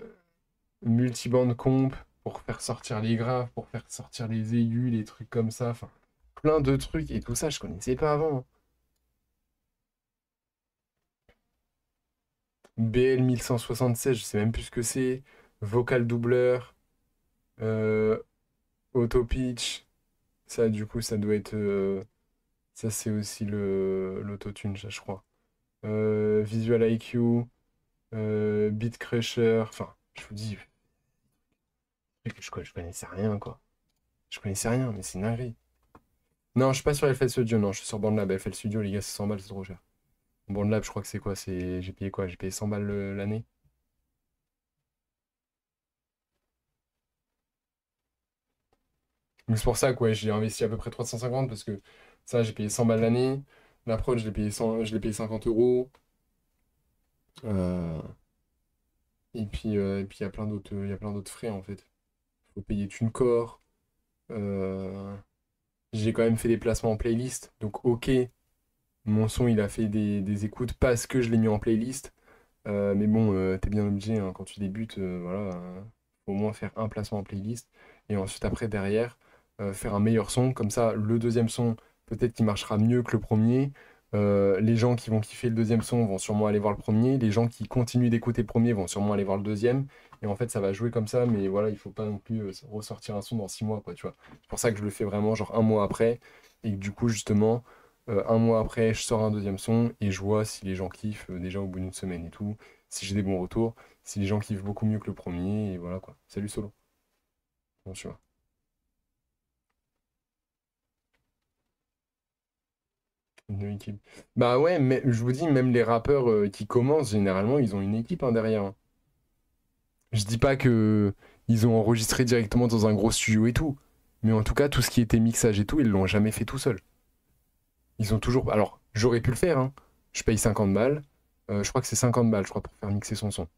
multiband comp pour faire sortir les graves, pour faire sortir les aigus, les trucs comme ça. Enfin, plein de trucs. Et tout ça, je connaissais pas avant, hein. BL 1176, je sais même plus ce que c'est. Vocal doubleur, euh, auto pitch. Ça, du coup, ça doit être. Ça, c'est aussi l'autotune, ça, je crois. Visual IQ, Beat Crusher. Enfin, je vous dis, je connaissais rien, quoi. Je connaissais rien, mais c'est une dinguerie. Non, je suis pas sur FL Studio, non, je suis sur BandLab. FL Studio, les gars, c'est 100 balles, c'est trop cher. BandLab, je crois que c'est quoi? J'ai payé quoi? J'ai payé 100 balles l'année. Donc c'est pour ça que ouais, j'ai investi à peu près 350 parce que ça, j'ai payé 100 balles l'année. La prod, je l'ai payé 50 euros. Euh, et puis il y a il y a plein d'autres frais en fait. Faut payer TuneCore. Euh, j'ai quand même fait des placements en playlist. Donc ok, mon son il a fait des écoutes parce que je l'ai mis en playlist. Mais bon, t'es bien obligé hein, quand tu débutes, voilà, faut au moins faire un placement en playlist. Et ensuite après derrière, faire un meilleur son. Comme ça, le deuxième son, peut-être qu'il marchera mieux que le premier. Les gens qui vont kiffer le deuxième son vont sûrement aller voir le premier. Les gens qui continuent d'écouter le premier vont sûrement aller voir le deuxième. Et en fait, ça va jouer comme ça, mais voilà, il faut pas non plus ressortir un son dans 6 mois, quoi, tu vois. C'est pour ça que je le fais vraiment genre un mois après. Et que du coup, justement, un mois après, je sors un deuxième son et je vois si les gens kiffent déjà au bout d'une semaine et tout, si j'ai des bons retours, si les gens kiffent beaucoup mieux que le premier, et voilà quoi. Salut Solo. Bon, tu vois. Une équipe. Bah ouais, mais je vous dis, même les rappeurs qui commencent, généralement, ils ont une équipe hein, derrière, hein. Je dis pas que ils ont enregistré directement dans un gros studio et tout, mais en tout cas, tout ce qui était mixage et tout, ils l'ont jamais fait tout seul. Ils ont toujours. Alors, j'aurais pu le faire, hein. Je paye 50 balles. Je crois que c'est 50 balles, je crois, pour faire mixer son son.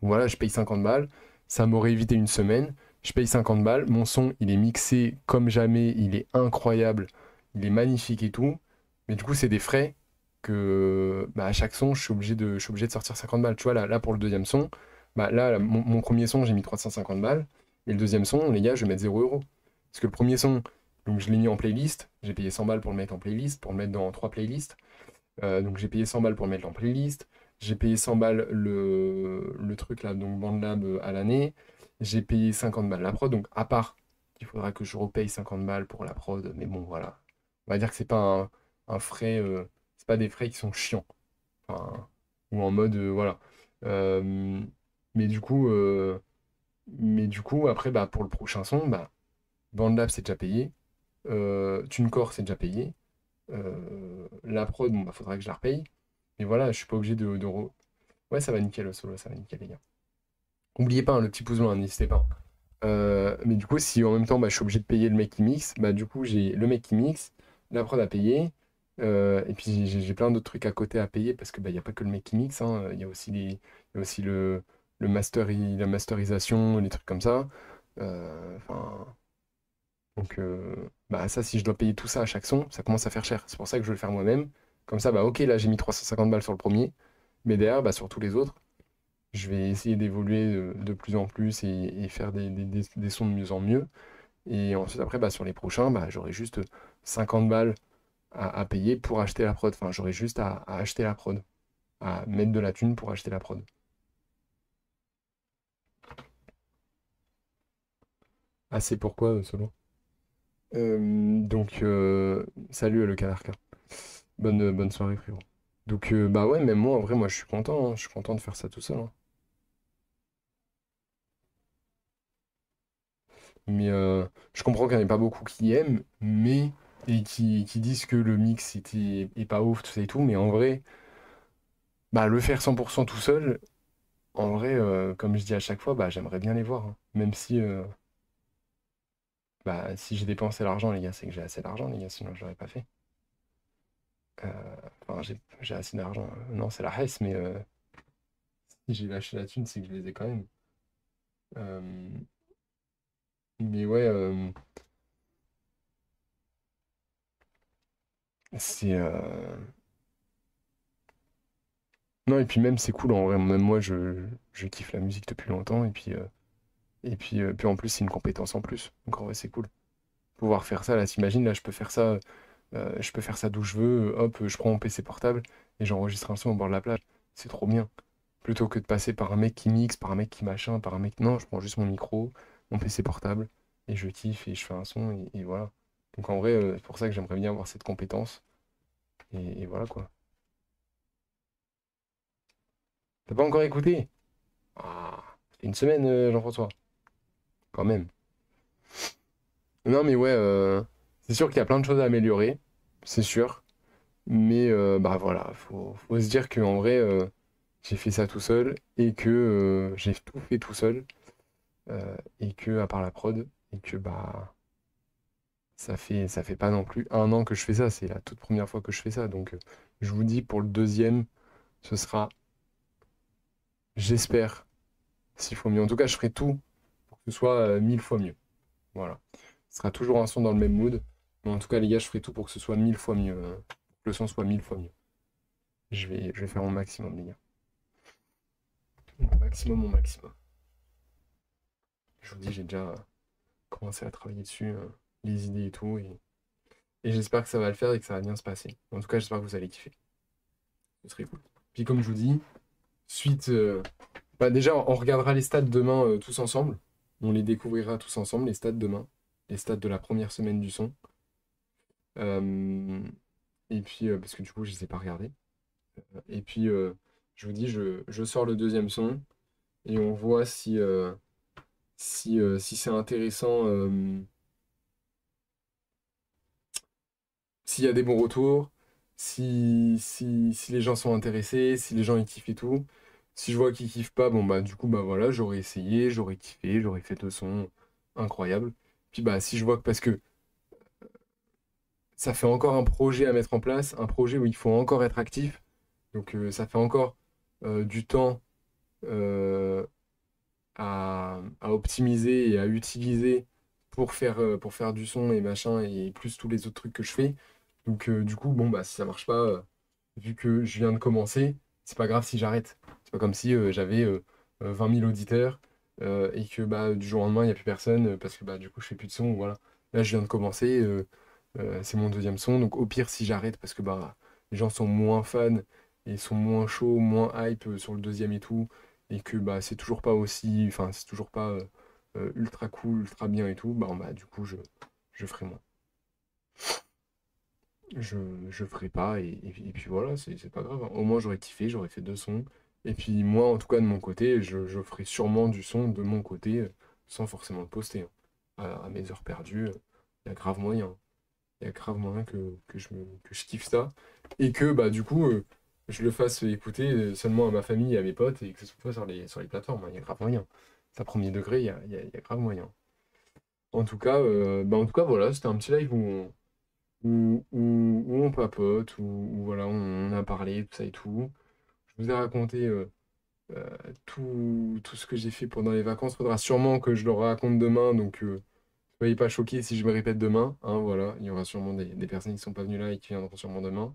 Voilà, je paye 50 balles. Ça m'aurait évité une semaine. Je paye 50 balles. Mon son, il est mixé comme jamais. Il est incroyable. Il est magnifique et tout. Mais du coup, c'est des frais que bah, à chaque son, je suis obligé de sortir 50 balles. Tu vois, là pour le deuxième son, bah, là, mon premier son, j'ai mis 350 balles. Et le deuxième son, les gars, je vais mettre 0 euros. Parce que le premier son, donc je l'ai mis en playlist. J'ai payé 100 balles pour le mettre en playlist, pour le mettre dans 3 playlists. Donc j'ai payé 100 balles pour le mettre en playlist. J'ai payé 100 balles le truc là, donc BandLab à l'année. J'ai payé 50 balles la prod. Donc à part qu'il faudra que je repaye 50 balles pour la prod. Mais bon, voilà. On va dire que c'est pas un frais. C'est pas des frais qui sont chiants. Enfin, ou en mode, voilà. Euh, mais du coup, après, bah, pour le prochain son, bah, BandLab c'est déjà payé. TuneCore c'est déjà payé. La prod, bon, bah, faudra que je la repaye. Mais voilà, je suis pas obligé Ouais, ça va nickel, le solo, ça va nickel, les gars. Oubliez pas, hein, le petit pouce bleu, hein, n'hésitez pas. Mais du coup, si en même temps, bah, je suis obligé de payer le mec qui mixe, bah, du coup, j'ai le mec qui mixe, la prod à payer, et puis j'ai plein d'autres trucs à côté à payer, parce que bah, y a pas que le mec qui mixe, hein, il y a aussi il y a aussi la masterisation, les trucs comme ça. Enfin, donc, bah, ça, si je dois payer tout ça à chaque son, ça commence à faire cher. C'est pour ça que je veux le faire moi-même. Comme ça, bah, ok, là, j'ai mis 350 balles sur le premier, mais derrière, bah, sur tous les autres, je vais essayer d'évoluer de plus en plus et faire des sons de mieux en mieux. Et ensuite, après, bah, sur les prochains, bah, j'aurai juste 50 balles à payer pour acheter la prod. Enfin, j'aurai juste à acheter la prod, à mettre de la thune pour acheter la prod. Ah, c'est pourquoi, Solo? Salut le Calarca. Bonne soirée, frérot. Donc, bah ouais, même moi, en vrai, moi, je suis content, hein. Je suis content de faire ça tout seul, hein. Mais je comprends qu'il n'y en ait pas beaucoup qui aiment, mais et qui disent que le mix est pas ouf, tout ça et tout, mais en vrai, bah, le faire 100% tout seul, en vrai, comme je dis à chaque fois, bah, j'aimerais bien les voir, hein. Même si, bah, si j'ai dépensé l'argent, les gars, c'est que j'ai assez d'argent, les gars, sinon je l'aurais pas fait. Euh, enfin, j'ai assez d'argent. Non, c'est la hesse, mais si j'ai lâché la thune, c'est que je les ai quand même. Euh, mais ouais, c'est. Non, et puis même, c'est cool, en vrai. Même moi, je kiffe la musique depuis longtemps, puis en plus, c'est une compétence en plus. Donc en vrai, c'est cool. Pouvoir faire ça, là, t'imagines, là, je peux faire ça d'où je veux, hop, je prends mon PC portable et j'enregistre un son au bord de la plage. C'est trop bien. Plutôt que de passer par un mec qui mixe, par un mec qui machin, par un mec. Non, je prends juste mon micro, mon PC portable, et je kiffe et je fais un son, et voilà. Donc en vrai, c'est pour ça que j'aimerais bien avoir cette compétence. Et voilà quoi. T'as pas encore écouté? Ah, ça fait une semaine, Jean-François. Quand même. Non mais ouais, c'est sûr qu'il y a plein de choses à améliorer, c'est sûr. Mais bah voilà, faut se dire qu'en vrai, j'ai fait ça tout seul et que j'ai tout fait tout seul. Et que, à part la prod, et que bah ça fait pas non plus un an que je fais ça, c'est la toute première fois que je fais ça. Donc je vous dis pour le deuxième, ce sera, j'espère, 6 fois mieux. En tout cas, je ferai tout pour que ce soit 1000 fois mieux. Voilà. Ce sera toujours un son dans le même mood. Mais en tout cas, les gars, je ferai tout pour que ce soit 1000 fois mieux, pour que le son soit 1000 fois mieux. Je vais faire mon maximum, les gars. Mon maximum, mon maximum. Je vous dis, j'ai déjà commencé à travailler dessus, les idées et tout. Et j'espère que ça va le faire et que ça va bien se passer. En tout cas, j'espère que vous allez kiffer. Ce serait cool. Puis comme je vous dis, suite, bah déjà, on regardera les stats demain tous ensemble. On les découvrira tous ensemble, les stats demain. Les stats de la première semaine du son. Euh, et puis, parce que du coup, je ne les ai pas regardés. Et puis, je vous dis, je sors le deuxième son et on voit si c'est intéressant, s'il y a des bons retours, si les gens sont intéressés, si les gens ils kiffent et tout. Si je vois qu'ils kiffent pas, bon bah du coup bah voilà, j'aurais essayé, j'aurais kiffé, j'aurais fait le son incroyable. Puis bah si je vois que parce que ça fait encore un projet à mettre en place, un projet où il faut encore être actif, donc ça fait encore du temps euh, à optimiser et à utiliser pour faire du son et machin, et plus tous les autres trucs que je fais. Donc du coup, bon bah si ça marche pas, vu que je viens de commencer, c'est pas grave si j'arrête. C'est pas comme si j'avais 20 000 auditeurs et que bah, du jour au lendemain, il n'y a plus personne parce que bah, du coup, je fais plus de son. Voilà. Là, je viens de commencer, c'est mon deuxième son. Donc au pire, si j'arrête parce que bah, les gens sont moins fans et sont moins chauds, moins hype sur le deuxième et tout, et que bah, c'est toujours pas aussi, enfin, c'est toujours pas ultra cool, ultra bien et tout, bah du coup, je ferai moins. Je, je ferai pas et puis voilà, c'est pas grave, hein. Au moins j'aurais kiffé, j'aurais fait deux sons. Et puis moi, en tout cas de mon côté, je ferai sûrement du son de mon côté sans forcément le poster, hein. À mes heures perdues, il y a grave moyen. Il y a grave moyen que je kiffe ça. Et que bah du coup, je le fasse écouter seulement à ma famille et à mes potes et que ce soit pas sur les plateformes, hein. Il y a grave moyen. Ça premier degré, il y a grave moyen. En tout cas voilà, c'était un petit live où on papote, où voilà, on a parlé, tout ça et tout. Je vous ai raconté tout ce que j'ai fait pendant les vacances. Faudra sûrement que je le raconte demain, donc soyez pas choqués si je me répète demain, hein, voilà, il y aura sûrement des personnes qui sont pas venues là et qui viendront sûrement demain.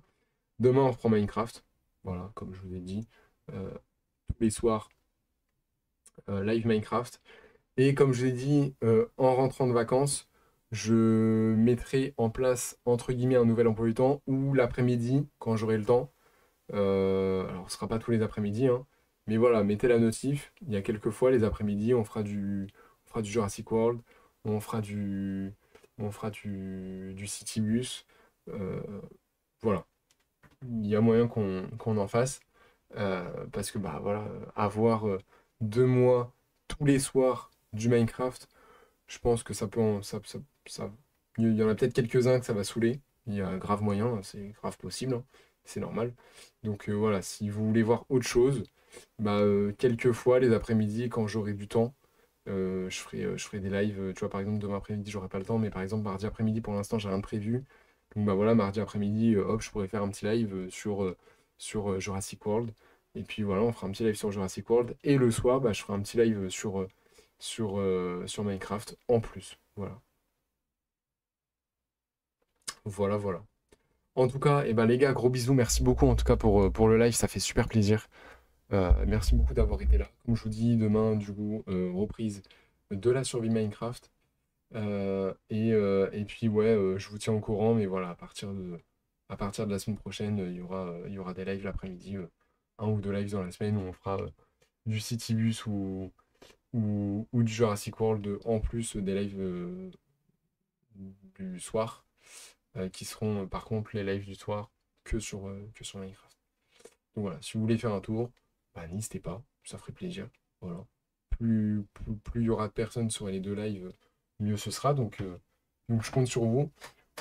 Demain, on reprend Minecraft, voilà, comme je vous ai dit, euh, tous les soirs, live Minecraft. Et comme je l'ai dit, en rentrant de vacances, je mettrai en place, entre guillemets, un nouvel emploi du temps, ou l'après-midi, quand j'aurai le temps. Alors, ce sera pas tous les après-midi, hein, mais voilà, mettez la notif. Il y a quelques fois, les après-midi, on fera du Jurassic World, on fera du Citybus. Euh, voilà, il y a moyen qu'on en fasse. Parce que, bah voilà, avoir 2 mois tous les soirs du Minecraft, je pense que ça peut, ça Il y en a peut-être quelques-uns que ça va saouler. Il y a grave moyen, hein, c'est grave possible, hein, c'est normal. Donc voilà, si vous voulez voir autre chose, bah, quelques fois les après-midi, quand j'aurai du temps, je ferai des lives. Tu vois, par exemple, demain après-midi, j'aurai pas le temps, mais par exemple, mardi après-midi, pour l'instant, j'ai rien de prévu. Donc bah voilà, mardi après-midi, hop, je pourrais faire un petit live sur Jurassic World. Et puis voilà, on fera un petit live sur Jurassic World. Et le soir, bah, je ferai un petit live sur Minecraft en plus. Voilà. Voilà, voilà. En tout cas, eh ben, les gars, gros bisous. Merci beaucoup en tout cas pour le live, ça fait super plaisir. Merci beaucoup d'avoir été là. Comme je vous dis, demain, du coup, reprise de la survie Minecraft. Et puis, ouais, je vous tiens au courant, mais voilà, à partir de la semaine prochaine, il y aura des lives l'après-midi, un ou deux lives dans la semaine où on fera du Citybus ou du Jurassic World, en plus des lives du soir, qui seront par contre les lives du soir que sur Minecraft. Donc voilà, si vous voulez faire un tour, bah, n'hésitez pas, ça ferait plaisir. Voilà. Plus il y aura de personnes sur les deux lives, mieux ce sera. Donc je compte sur vous.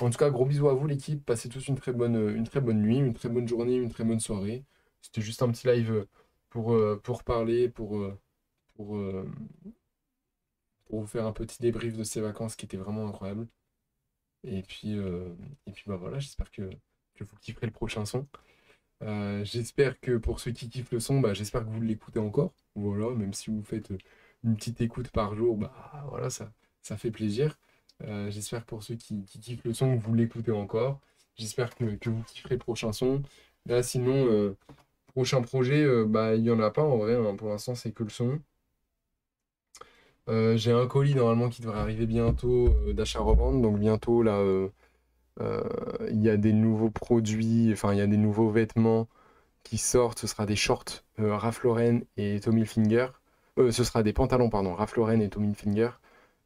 En tout cas, gros bisous à vous l'équipe. Passez tous une très bonne nuit, une très bonne journée, une très bonne soirée. C'était juste un petit live pour parler, pour, euh, pour vous faire un petit débrief de ces vacances qui étaient vraiment incroyables. Et puis, euh, et puis bah voilà, j'espère que vous kifferez le prochain son. J'espère que pour ceux qui kiffent le son, bah, j'espère que vous l'écoutez encore. Voilà, même si vous faites une petite écoute par jour, bah voilà, ça fait plaisir. J'espère que pour ceux qui kiffent le son, que vous l'écoutez encore. J'espère que vous kifferez le prochain son. Là, sinon, prochain projet, bah, il n'y en a pas en vrai, hein. Pour l'instant, c'est que le son. J'ai un colis normalement qui devrait arriver bientôt d'achat-revente. Donc bientôt, là, euh, il y a des nouveaux produits, enfin, il y a des nouveaux vêtements qui sortent, ce sera des shorts Ralph Lauren et Tommy Hilfiger. Ce sera des pantalons, pardon, Ralph Lauren et Tommy Hilfiger.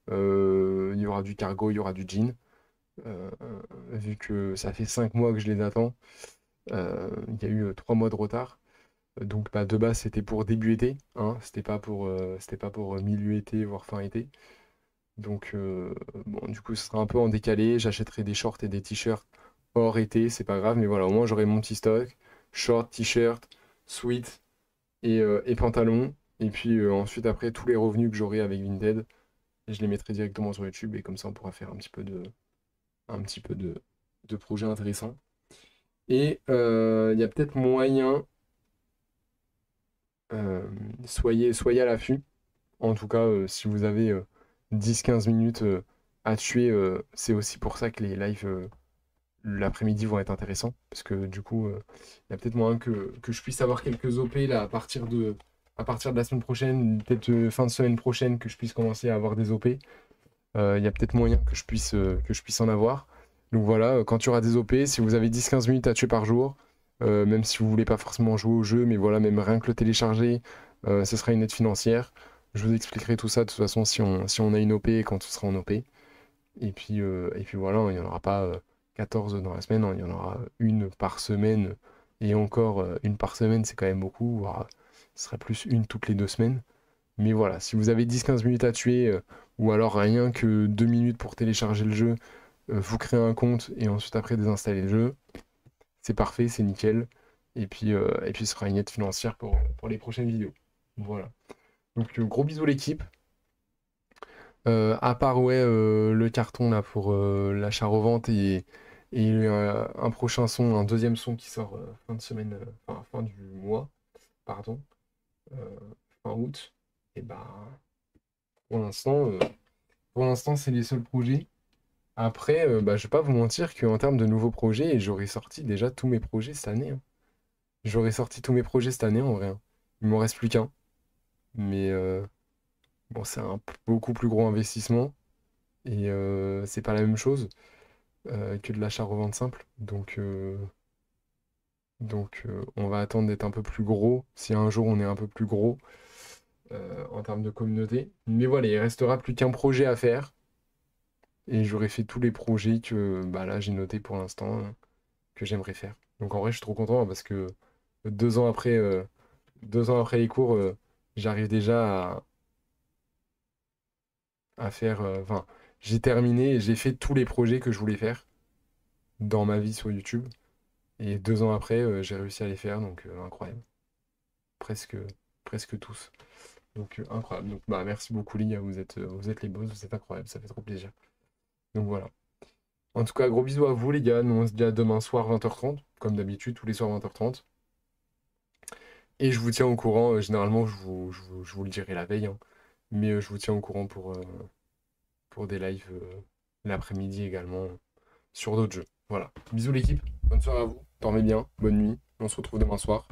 Il y aura du cargo, il y aura du jean. Euh, Vu que ça fait 5 mois que je les attends, il y a eu 3 mois de retard. Donc bah, de base c'était pour début été, hein, c'était pas pour milieu été, voire fin été. Donc bon, du coup ce sera un peu en décalé. J'achèterai des shorts et des t-shirts hors été, c'est pas grave, mais voilà, au moins j'aurai mon petit stock. Shorts, t-shirts, sweat et pantalon. Et puis ensuite, après, tous les revenus que j'aurai avec Vinted, je les mettrai directement sur YouTube et comme ça, on pourra faire un petit peu de projets intéressants. Et il y a peut-être moyen, euh, soyez à l'affût. En tout cas, si vous avez 10-15 minutes à tuer, c'est aussi pour ça que les lives l'après-midi vont être intéressants. Parce que du coup, il y a peut-être moyen que je puisse avoir quelques OP là, à partir de la semaine prochaine, peut-être fin de semaine prochaine, que je puisse commencer à avoir des OP. Il y a peut-être moyen que je puisse en avoir. Donc voilà, quand il y aura des OP, si vous avez 10-15 minutes à tuer par jour, même si vous voulez pas forcément jouer au jeu, mais voilà, même rien que le télécharger, ce sera une aide financière. Je vous expliquerai tout ça de toute façon si on a une OP et quand on sera en OP. Et puis voilà, il n'y en aura pas 14 dans la semaine, hein, il y en aura une par semaine. Et encore, une par semaine, c'est quand même beaucoup, voire ce sera plus une toutes les 2 semaines. Mais voilà, si vous avez 10-15 minutes à tuer, ou alors rien que 2 minutes pour télécharger le jeu, vous créez un compte et ensuite après désinstaller le jeu, c'est parfait, c'est nickel. Et puis ce sera une aide financière pour les prochaines vidéos. Voilà. Donc gros bisous l'équipe. À part ouais, le carton là pour l'achat-revente et un prochain son, un deuxième son qui sort fin de semaine, enfin fin du mois, pardon, euh, fin août. Et bah pour l'instant, euh, pour l'instant c'est les seuls projets. Après, bah, je vais pas vous mentir qu'en termes de nouveaux projets, j'aurais sorti déjà tous mes projets cette année, hein. J'aurais sorti tous mes projets cette année en vrai, hein. Il m'en reste plus qu'un. Mais bon, c'est un beaucoup plus gros investissement et c'est pas la même chose que de l'achat-revente simple. Donc on va attendre d'être un peu plus gros, si un jour on est un peu plus gros en termes de communauté. Mais voilà, il restera plus qu'un projet à faire. Et j'aurai fait tous les projets que bah, là j'ai noté pour l'instant que j'aimerais faire. Donc en vrai, je suis trop content hein, parce que 2 ans après, 2 ans après les cours, j'arrive déjà à faire. Enfin, j'ai terminé et j'ai fait tous les projets que je voulais faire dans ma vie sur YouTube. Et 2 ans après, j'ai réussi à les faire, donc incroyable. Presque, presque tous. Donc incroyable. Donc bah merci beaucoup les gars, vous êtes les boss, vous êtes incroyables, ça fait trop plaisir. Donc voilà. En tout cas, gros bisous à vous les gars. Nous on se dit à demain soir 20h30, comme d'habitude, tous les soirs 20h30. Et je vous tiens au courant, généralement je vous le dirai la veille, hein. Mais je vous tiens au courant pour des lives l'après-midi également sur d'autres jeux. Voilà. Bisous l'équipe, bonne soirée à vous, dormez bien, bonne nuit, on se retrouve demain soir.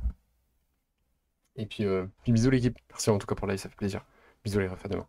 Et puis bisous l'équipe, merci en tout cas pour la live, ça fait plaisir. Bisous les refs, à demain.